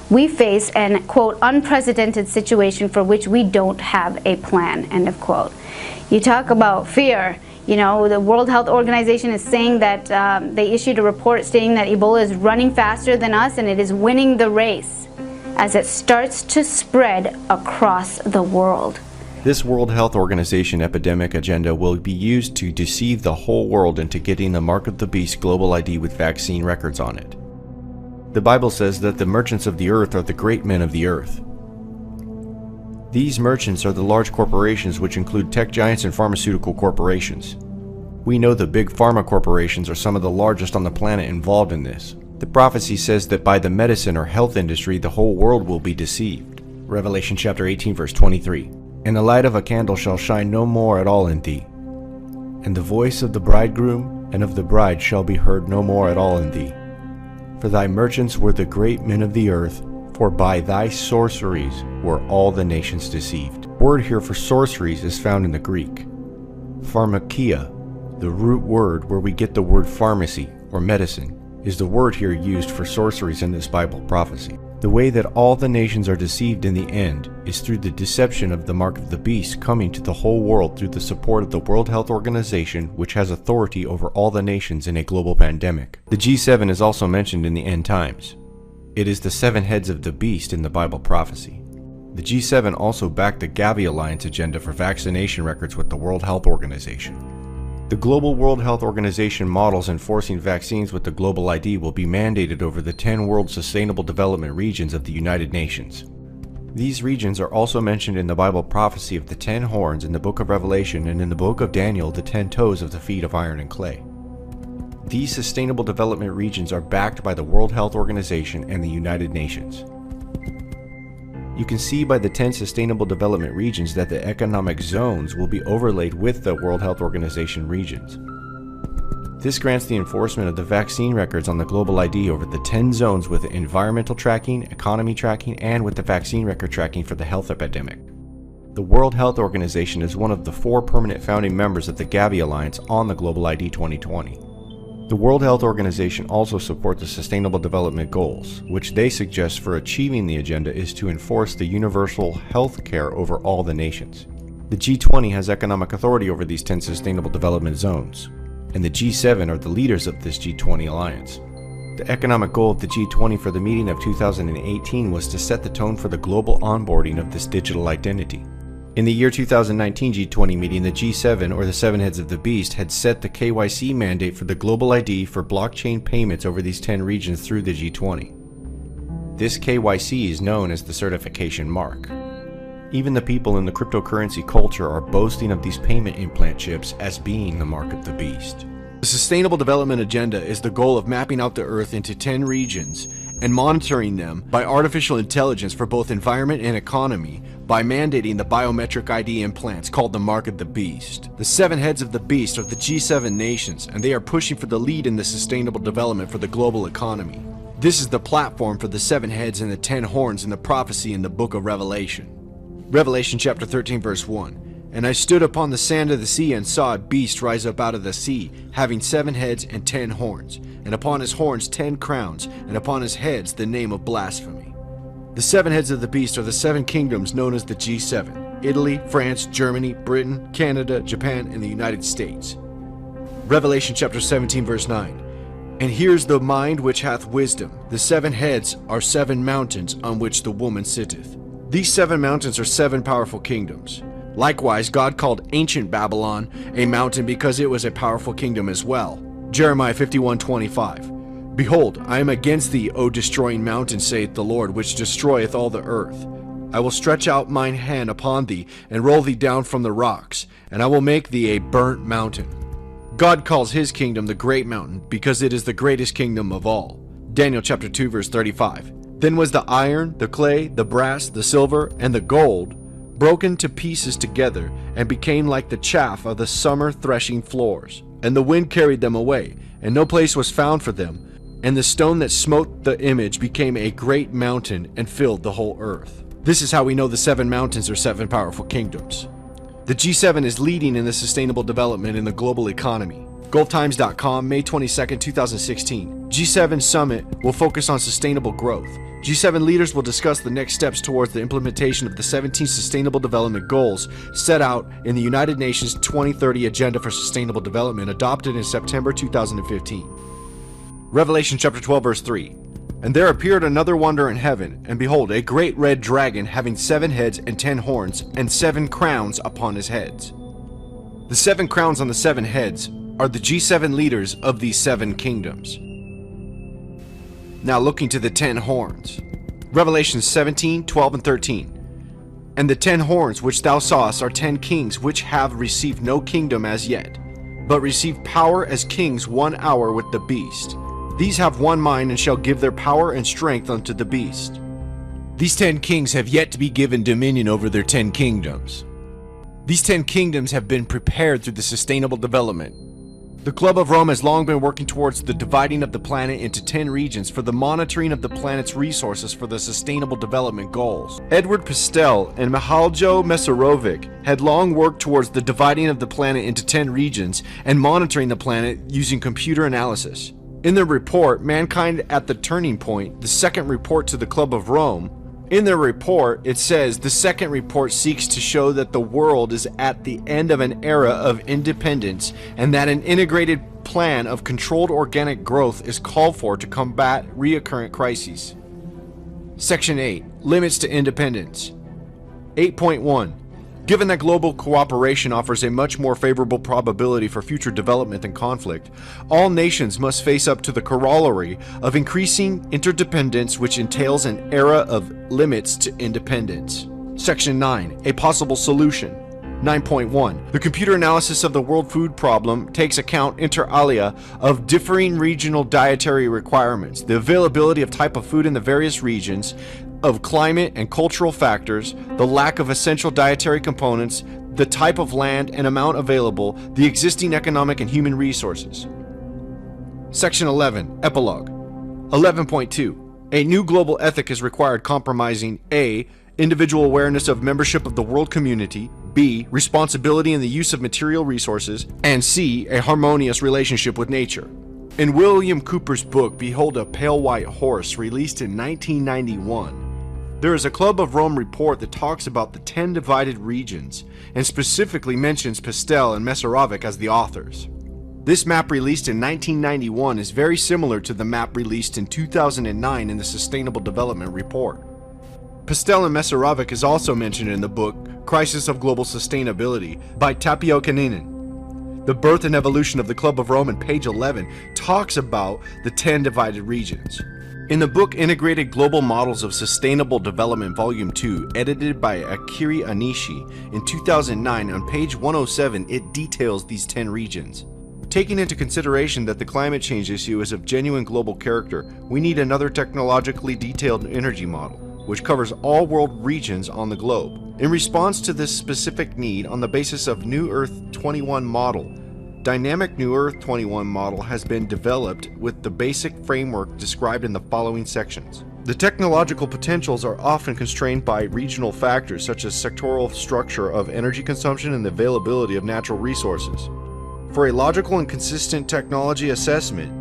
Speaker 16: we face an, quote, unprecedented situation for which we don't have a plan, end of quote. You talk about fear. You know, the World Health Organization is saying that they issued a report stating that Ebola is running faster than us and it is winning the race as it starts to spread across the world.
Speaker 23: This World Health Organization epidemic agenda will be used to deceive the whole world into getting the Mark of the Beast global ID with vaccine records on it. The Bible says that the merchants of the earth are the great men of the earth. These merchants are the large corporations, which include tech giants and pharmaceutical corporations. We know the big pharma corporations are some of the largest on the planet involved in this. The prophecy says that by the medicine or health industry, the whole world will be deceived. Revelation chapter 18 verse 23. And the light of a candle shall shine no more at all in thee. And the voice of the bridegroom and of the bride shall be heard no more at all in thee. For thy merchants were the great men of the earth, for by thy sorceries were all the nations deceived. The word here for sorceries is found in the Greek. Pharmakia, the root word where we get the word pharmacy or medicine, is the word here used for sorceries in this Bible prophecy. The way that all the nations are deceived in the end is through the deception of the mark of the beast coming to the whole world through the support of the World Health Organization, which has authority over all the nations in a global pandemic. The G7 is also mentioned in the end times. It is the 7 heads of the beast in the Bible prophecy. The G7 also backed the Gavi Alliance agenda for vaccination records with the World Health Organization. The Global World Health Organization models enforcing vaccines with the global ID will be mandated over the 10 World Sustainable Development Regions of the United Nations. These regions are also mentioned in the Bible prophecy of the 10 horns in the book of Revelation, and in the book of Daniel, the 10 toes of the feet of iron and clay. These Sustainable Development Regions are backed by the World Health Organization and the United Nations. You can see by the 10 Sustainable Development Regions that the economic zones will be overlaid with the World Health Organization regions. This grants the enforcement of the vaccine records on the global ID over the 10 zones with environmental tracking, economy tracking, and with the vaccine record tracking for the health epidemic. The World Health Organization is one of the 4 permanent founding members of the Gavi Alliance on the Global ID 2020. The World Health Organization also supports the Sustainable Development Goals, which they suggest for achieving the agenda is to enforce the universal health care over all the nations. The G20 has economic authority over these 10 Sustainable Development Zones, and the G7 are the leaders of this G20 alliance. The economic goal of the G20 for the meeting of 2018 was to set the tone for the global onboarding of this digital identity. In the year 2019 G20 meeting, the G7, or the 7 heads of the beast, had set the KYC mandate for the global ID for blockchain payments over these 10 regions through the G20. This KYC is known as the certification mark. Even the people in the cryptocurrency culture are boasting of these payment implant chips as being the mark of the beast. The Sustainable Development Agenda is the goal of mapping out the Earth into 10 regions and monitoring them by artificial intelligence for both environment and economy by mandating the biometric ID implants called the Mark of the Beast. The 7 heads of the beast are the G7 nations, and they are pushing for the lead in the sustainable development for the global economy. This is the platform for the 7 heads and the 10 horns in the prophecy in the book of Revelation. Revelation chapter 13 verse 1. And I stood upon the sand of the sea and saw a beast rise up out of the sea, having 7 heads and 10 horns, and upon his horns 10 crowns, and upon his heads the name of blasphemy. The 7 heads of the beast are the 7 kingdoms known as the G7: Italy, France, Germany, Britain, Canada, Japan, and the United States. Revelation chapter 17 verse 9. And here's the mind which hath wisdom. The 7 heads are 7 mountains on which the woman sitteth. These 7 mountains are 7 powerful kingdoms. Likewise, God called ancient Babylon a mountain because it was a powerful kingdom as well. Jeremiah 51:25. Behold, I am against thee, O destroying mountain, saith the Lord, which destroyeth all the earth. I will stretch out mine hand upon thee, and roll thee down from the rocks, and I will make thee a burnt mountain. God calls his kingdom the great mountain, because it is the greatest kingdom of all. Daniel chapter 2 verse 35. Then was the iron, the clay, the brass, the silver, and the gold broken to pieces together, and became like the chaff of the summer threshing floors. And the wind carried them away, and no place was found for them. And the stone that smote the image became a great mountain, and filled the whole earth. This is how we know the 7 mountains are 7 powerful kingdoms. The G7 is leading in the sustainable development in the global economy. GulfTimes.com, May 22, 2016. G7 Summit will focus on sustainable growth.
Speaker 5: G7 leaders will discuss the next steps towards the implementation of the 17 Sustainable Development Goals set out in the United Nations 2030 Agenda for Sustainable Development adopted in September 2015. Revelation chapter 12 verse 3. And there appeared another wonder in heaven, and behold, a great red dragon having 7 heads and 10 horns, and 7 crowns upon his heads. The 7 crowns on the 7 heads are the G7 leaders of these 7 kingdoms. Now looking to the 10 horns. Revelation 17, 12, and 13. And the 10 horns which thou sawest are 10 kings which have received no kingdom as yet, but receive power as kings 1 hour with the beast. These have one mind and shall give their power and strength unto the beast. These 10 kings have yet to be given dominion over their 10 kingdoms. These 10 kingdoms have been prepared through the sustainable development. The Club of Rome has long been working towards the dividing of the planet into 10 regions for the monitoring of the planet's resources for the Sustainable Development Goals. Edward Pastel and Mihaljo Mesarovic had long worked towards the dividing of the planet into 10 regions and monitoring the planet using computer analysis. In their report, Mankind at the Turning Point, the second report to the Club of Rome, in their report, it says, the second report seeks to show that the world is at the end of an era of independence and that an integrated plan of controlled organic growth is called for to combat recurrent crises. Section 8. Limits to independence. 8.1. Given that global cooperation offers a much more favorable probability for future development than conflict, all nations must face up to the corollary of increasing interdependence, which entails an era of limits to independence. Section 9. A possible solution. 9.1. The computer analysis of the world food problem takes account inter alia of differing regional dietary requirements, the availability of type of food in the various regions, of climate and cultural factors, the lack of essential dietary components, the type of land and amount available, the existing economic and human resources. Section 11. Epilogue. 11.2. A new global ethic is required comprising A. Individual awareness of membership of the world community, B. Responsibility in the use of material resources, and C. A harmonious relationship with nature. In William Cooper's book, Behold a Pale White Horse, released in 1991, there is a Club of Rome report that talks about the 10 divided regions, and specifically mentions Pastel and Mesarovic as the authors. This map released in 1991 is very similar to the map released in 2009 in the Sustainable Development Report. Pastel and Mesarovic is also mentioned in the book Crisis of Global Sustainability by Tapio Kaninen. The Birth and Evolution of the Club of Rome on page 11 talks about the 10 divided regions. In the book Integrated Global Models of Sustainable Development Volume 2, edited by Akiri Anishi in 2009, on page 107, it details these 10 regions. Taking into consideration that the climate change issue is of genuine global character, we need another technologically detailed energy model, which covers all world regions on the globe. In response to this specific need, on the basis of New Earth 21 model, Dynamic New Earth 21 model has been developed with the basic framework described in the following sections. The technological potentials are often constrained by regional factors such as sectoral structure of energy consumption and the availability of natural resources. For a logical and consistent technology assessment,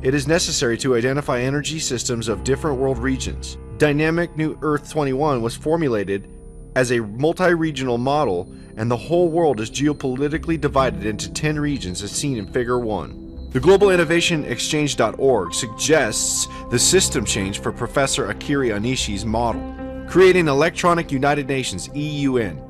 Speaker 5: it is necessary to identify energy systems of different world regions. Dynamic New Earth 21 was formulated as a multi-regional model, and the whole world is geopolitically divided into 10 regions as seen in Figure 1. The Global Innovation Exchange.org suggests the system change for Professor Akiri Anishi's model, creating Electronic United Nations, EUN.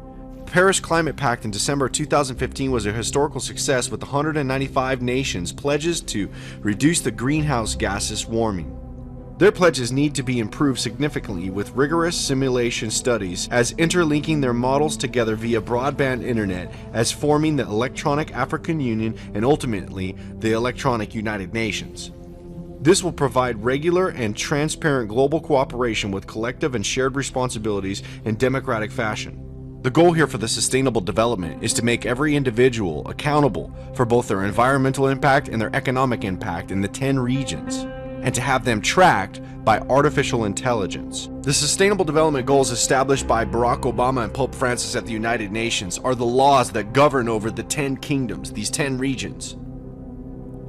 Speaker 5: The Paris Climate Pact in December 2015 was a historical success with 195 nations pledges to reduce the greenhouse gases warming. Their pledges need to be improved significantly with rigorous simulation studies as interlinking their models together via broadband internet as forming the Electronic African Union and ultimately the Electronic United Nations. This will provide regular and transparent global cooperation with collective and shared responsibilities in democratic fashion. The goal here for the sustainable development is to make every individual accountable for both their environmental impact and their economic impact in the 10 regions, and to have them tracked by artificial intelligence. The Sustainable Development Goals established by Barack Obama and Pope Francis at the United Nations are the laws that govern over the 10 kingdoms, these 10 regions.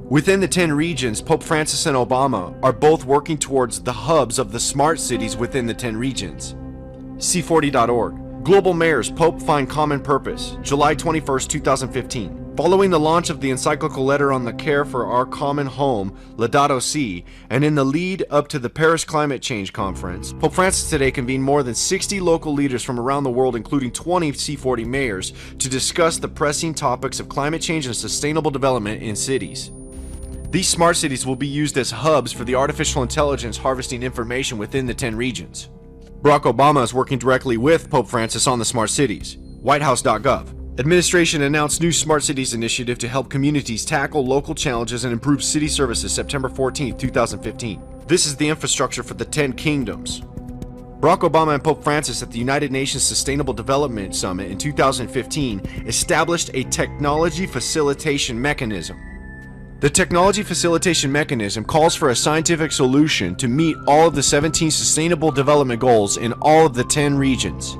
Speaker 5: Within the 10 regions, Pope Francis and Obama are both working towards the hubs of the smart cities within the 10 regions. C40.org. Global Mayors, Pope Find Common Purpose, July 21, 2015. Following the launch of the encyclical letter on the care for our common home, Laudato Si, and in the lead up to the Paris Climate Change Conference, Pope Francis today convened more than 60 local leaders from around the world, including 20 C40 mayors, to discuss the pressing topics of climate change and sustainable development in cities. These smart cities will be used as hubs for the artificial intelligence harvesting information within the 10 regions. Barack Obama is working directly with Pope Francis on the smart cities. Whitehouse.gov. Administration announced new Smart Cities initiative to help communities tackle local challenges and improve city services September 14, 2015. This is the infrastructure for the 10 kingdoms. Barack Obama and Pope Francis at the United Nations Sustainable Development Summit in 2015 established a technology facilitation mechanism. The technology facilitation mechanism calls for a scientific solution to meet all of the 17 Sustainable Development Goals in all of the 10 regions.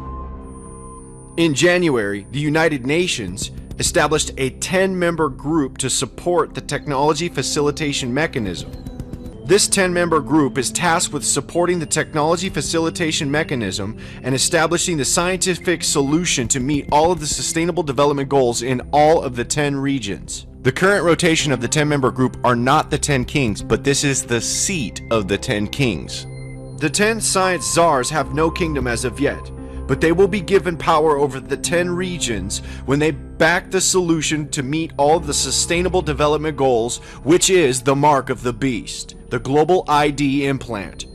Speaker 5: In January, the United Nations established a 10-member group to support the technology facilitation mechanism. This 10-member group is tasked with supporting the technology facilitation mechanism and establishing the scientific solution to meet all of the Sustainable Development Goals in all of the 10 regions. The current rotation of the 10-member group are not the 10 kings, but this is the seat of the 10 kings. The 10 science czars have no kingdom as of yet, but they will be given power over the 10 regions when they back the solution to meet all of the Sustainable Development Goals, which is the mark of the beast, the global ID implant.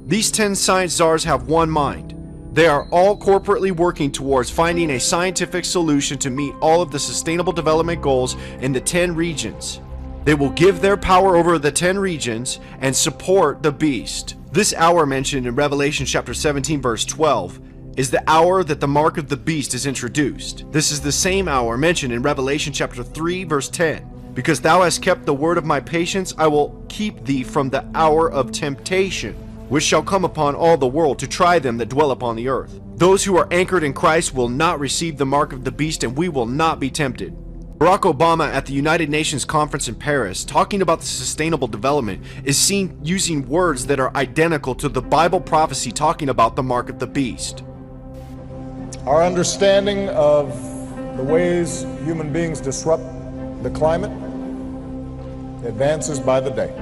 Speaker 5: These 10 science czars have one mind. They are all corporately working towards finding a scientific solution to meet all of the Sustainable Development Goals in the 10 regions. They will give their power over the 10 regions and support the beast. This hour mentioned in Revelation chapter 17 verse 12 is the hour that the mark of the beast is introduced. This is the same hour mentioned in Revelation chapter 3 verse 10. Because thou hast kept the word of my patience, I will keep thee from the hour of temptation, which shall come upon all the world to try them that dwell upon the earth. Those who are anchored in Christ will not receive the mark of the beast, and we will not be tempted. Barack Obama at the United Nations conference in Paris, talking about the sustainable development, is seen using words that are identical to the Bible prophecy talking about the mark of the beast.
Speaker 7: Our understanding of the ways human beings disrupt the climate advances by the day.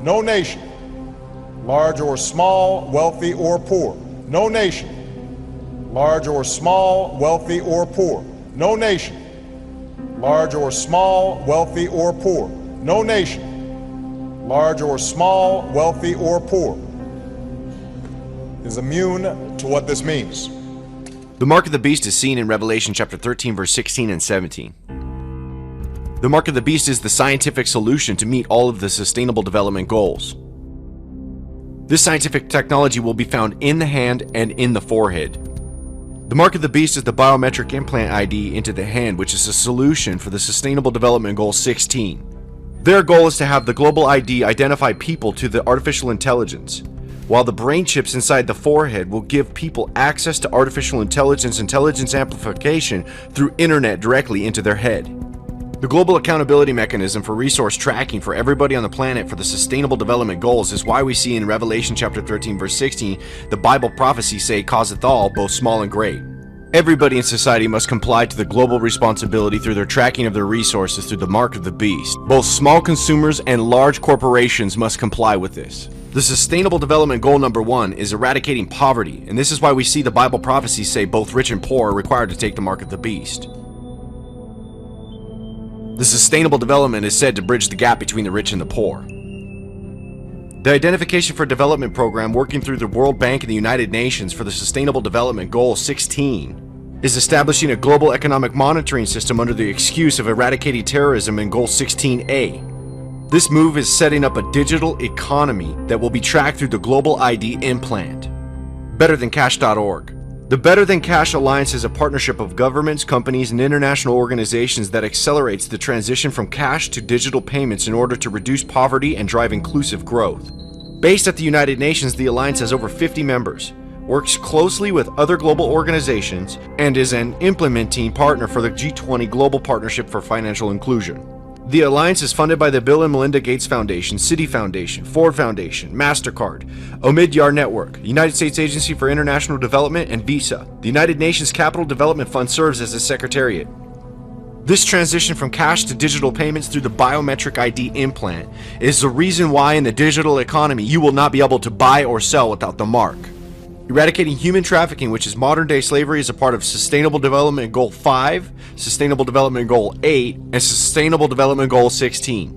Speaker 7: No nation, large or small, wealthy or poor, no nation, large or small, wealthy or poor, no nation, large or small, wealthy or poor, no nation, large or small, wealthy or poor, is immune to what this means.
Speaker 5: The mark of the beast is seen in Revelation chapter 13 verse 16 and 17. The mark of the beast is the scientific solution to meet all of the Sustainable Development Goals. This scientific technology will be found in the hand and in the forehead. The mark of the beast is the biometric implant ID into the hand, which is a solution for the Sustainable Development Goal 16. Their goal is to have the global ID identify people to the artificial intelligence, while the brain chips inside the forehead will give people access to artificial intelligence amplification through internet directly into their head. The global accountability mechanism for resource tracking for everybody on the planet for the Sustainable Development Goals is why we see in Revelation chapter 13 verse 16 the Bible prophecies say causeth all, both small and great. Everybody in society must comply to the global responsibility through their tracking of their resources through the mark of the beast. Both small consumers and large corporations must comply with this. The Sustainable Development Goal number 1 is eradicating poverty, and this is why we see the Bible prophecies say both rich and poor are required to take the mark of the beast. The Sustainable Development is said to bridge the gap between the rich and the poor. The Identification for Development program working through the World Bank and the United Nations for the Sustainable Development Goal 16 is establishing a global economic monitoring system under the excuse of eradicating terrorism in Goal 16A. This move is setting up a digital economy that will be tracked through the global ID implant. BetterThanCash.org. The Better Than Cash Alliance is a partnership of governments, companies, and international organizations that accelerates the transition from cash to digital payments in order to reduce poverty and drive inclusive growth. Based at the United Nations, the Alliance has over 50 members. works closely with other global organizations, and is an implementing partner for the G20 Global Partnership for Financial Inclusion. The alliance is funded by the Bill and Melinda Gates Foundation, Citi Foundation, Ford Foundation, MasterCard, Omidyar Network, the United States Agency for International Development, and Visa. The United Nations Capital Development Fund serves as the secretariat. This transition from cash to digital payments through the biometric ID implant is the reason why in the digital economy you will not be able to buy or sell without the mark. Eradicating human trafficking, which is modern-day slavery, is a part of Sustainable Development Goal 5, Sustainable Development Goal 8, and Sustainable Development Goal 16.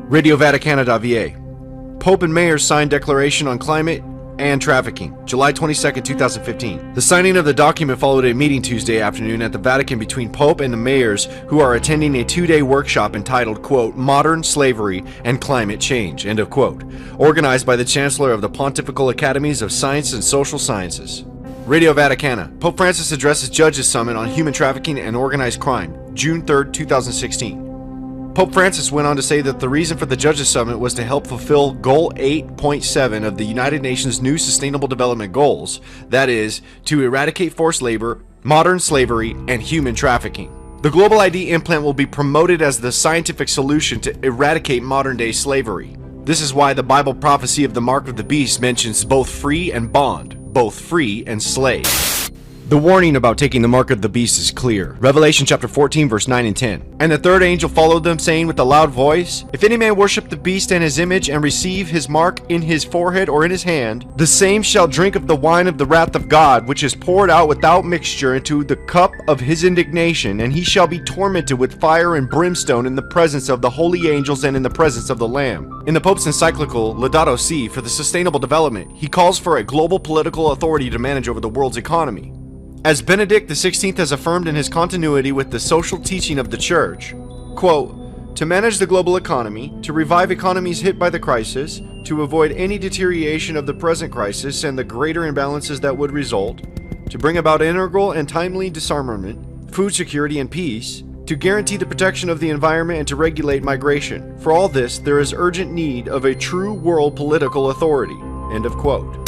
Speaker 5: Radio Vaticana.va. Pope and mayors signed Declaration on Climate and Trafficking, July 22, 2015. The signing of the document followed a meeting Tuesday afternoon at the Vatican between Pope and the mayors who are attending a 2-day workshop entitled, quote, Modern Slavery and Climate Change, end of quote, organized by the Chancellor of the Pontifical Academies of Science and Social Sciences. Radio Vaticana. Pope Francis addresses Judges Summit on Human Trafficking and Organized Crime, June 3, 2016. Pope Francis went on to say that the reason for the Judges Summit was to help fulfill Goal 8.7 of the United Nations' new Sustainable Development Goals, that is, to eradicate forced labor, modern slavery, and human trafficking. The Global ID implant will be promoted as the scientific solution to eradicate modern-day slavery. This is why the Bible prophecy of the Mark of the Beast mentions both free and bond, both free and slave. The warning about taking the mark of the beast is clear. Revelation chapter 14 verse 9 and 10. And the third angel followed them, saying with a loud voice, If any man worship the beast and his image, and receive his mark in his forehead or in his hand, the same shall drink of the wine of the wrath of God, which is poured out without mixture into the cup of his indignation, and he shall be tormented with fire and brimstone in the presence of the holy angels and in the presence of the Lamb. In the Pope's encyclical Laudato Si for the Sustainable Development, he calls for a global political authority to manage over the world's economy. As Benedict XVI has affirmed in his continuity with the social teaching of the Church, quote, to manage the global economy, to revive economies hit by the crisis, to avoid any deterioration of the present crisis and the greater imbalances that would result, to bring about integral and timely disarmament, food security and peace, to guarantee the protection of the environment and to regulate migration. For all this, there is urgent need of a true world political authority. End of quote.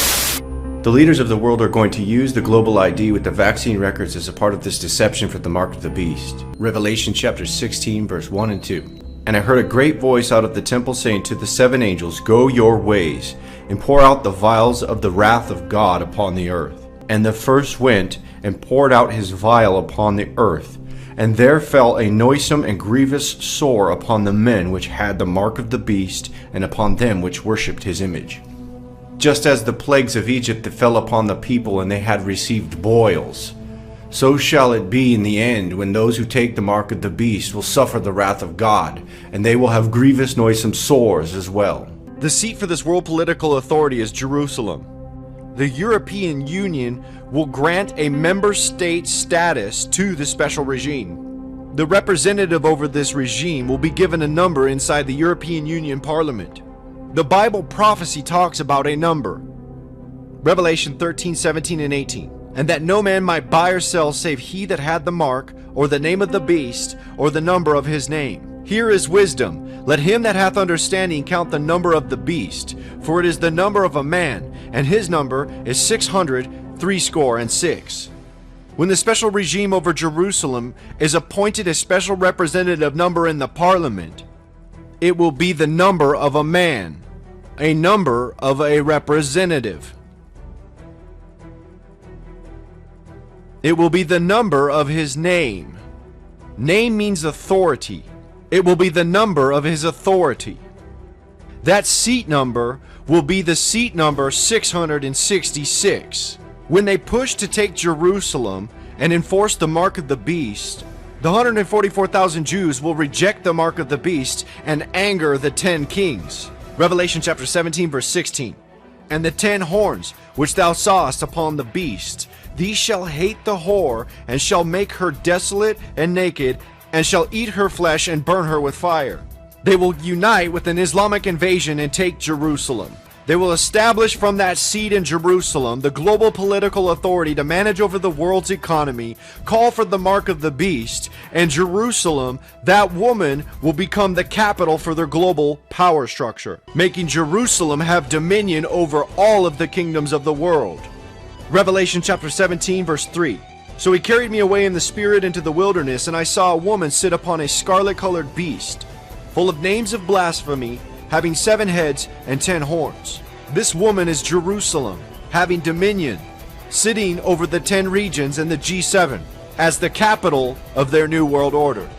Speaker 23: The leaders of the world are going to use the global ID with the vaccine records as a part of this deception for the mark of the beast. Revelation chapter 16 verse 1 and 2. And I heard a great voice out of the temple saying to the 7 angels, Go your ways, and pour out the vials of the wrath of God upon the earth. And the first went and poured out his vial upon the earth. And there fell a noisome and grievous sore upon the men which had the mark of the beast, and upon them which worshipped his image. Just as the plagues of Egypt that fell upon the people and they had received boils, so shall it be in the end when those who take the mark of the beast will suffer the wrath of God, and they will have grievous noisome sores as well.
Speaker 5: The seat for this world political authority is Jerusalem. The European Union will grant a member state status to the special regime. The representative over this regime will be given a number inside the European Union Parliament. The Bible prophecy talks about a number. Revelation 13, 17, and 18. And that no man might buy or sell save he that had the mark, or the name of the beast, or the number of his name. Here is wisdom. Let him that hath understanding count the number of the beast, for it is the number of a man, and his number is 666. When the special regime over Jerusalem is appointed a special representative number in the parliament, it will be the number of a man, a number of a representative. It will be the number of his name. Name means authority. It will be the number of his authority. That seat number will be the seat number 666. When they push to take Jerusalem and enforce the mark of the beast, the 144,000 Jews will reject the mark of the beast and anger the 10 kings. Revelation chapter 17 verse 16. And the 10 horns which thou sawest upon the beast, these shall hate the whore, and shall make her desolate and naked, and shall eat her flesh and burn her with fire. They will unite with an Islamic invasion and take Jerusalem. They will establish from that seat in Jerusalem the global political authority to manage over the world's economy, call for the mark of the beast, and Jerusalem, that woman, will become the capital for their global power structure, making Jerusalem have dominion over all of the kingdoms of the world. Revelation chapter 17, verse 3. So he carried me away in the spirit into the wilderness, and I saw a woman sit upon a scarlet-colored beast, full of names of blasphemy, having 7 heads and 10 horns. This woman is Jerusalem, having dominion, sitting over the 10 regions and the G7 as the capital of their new world order.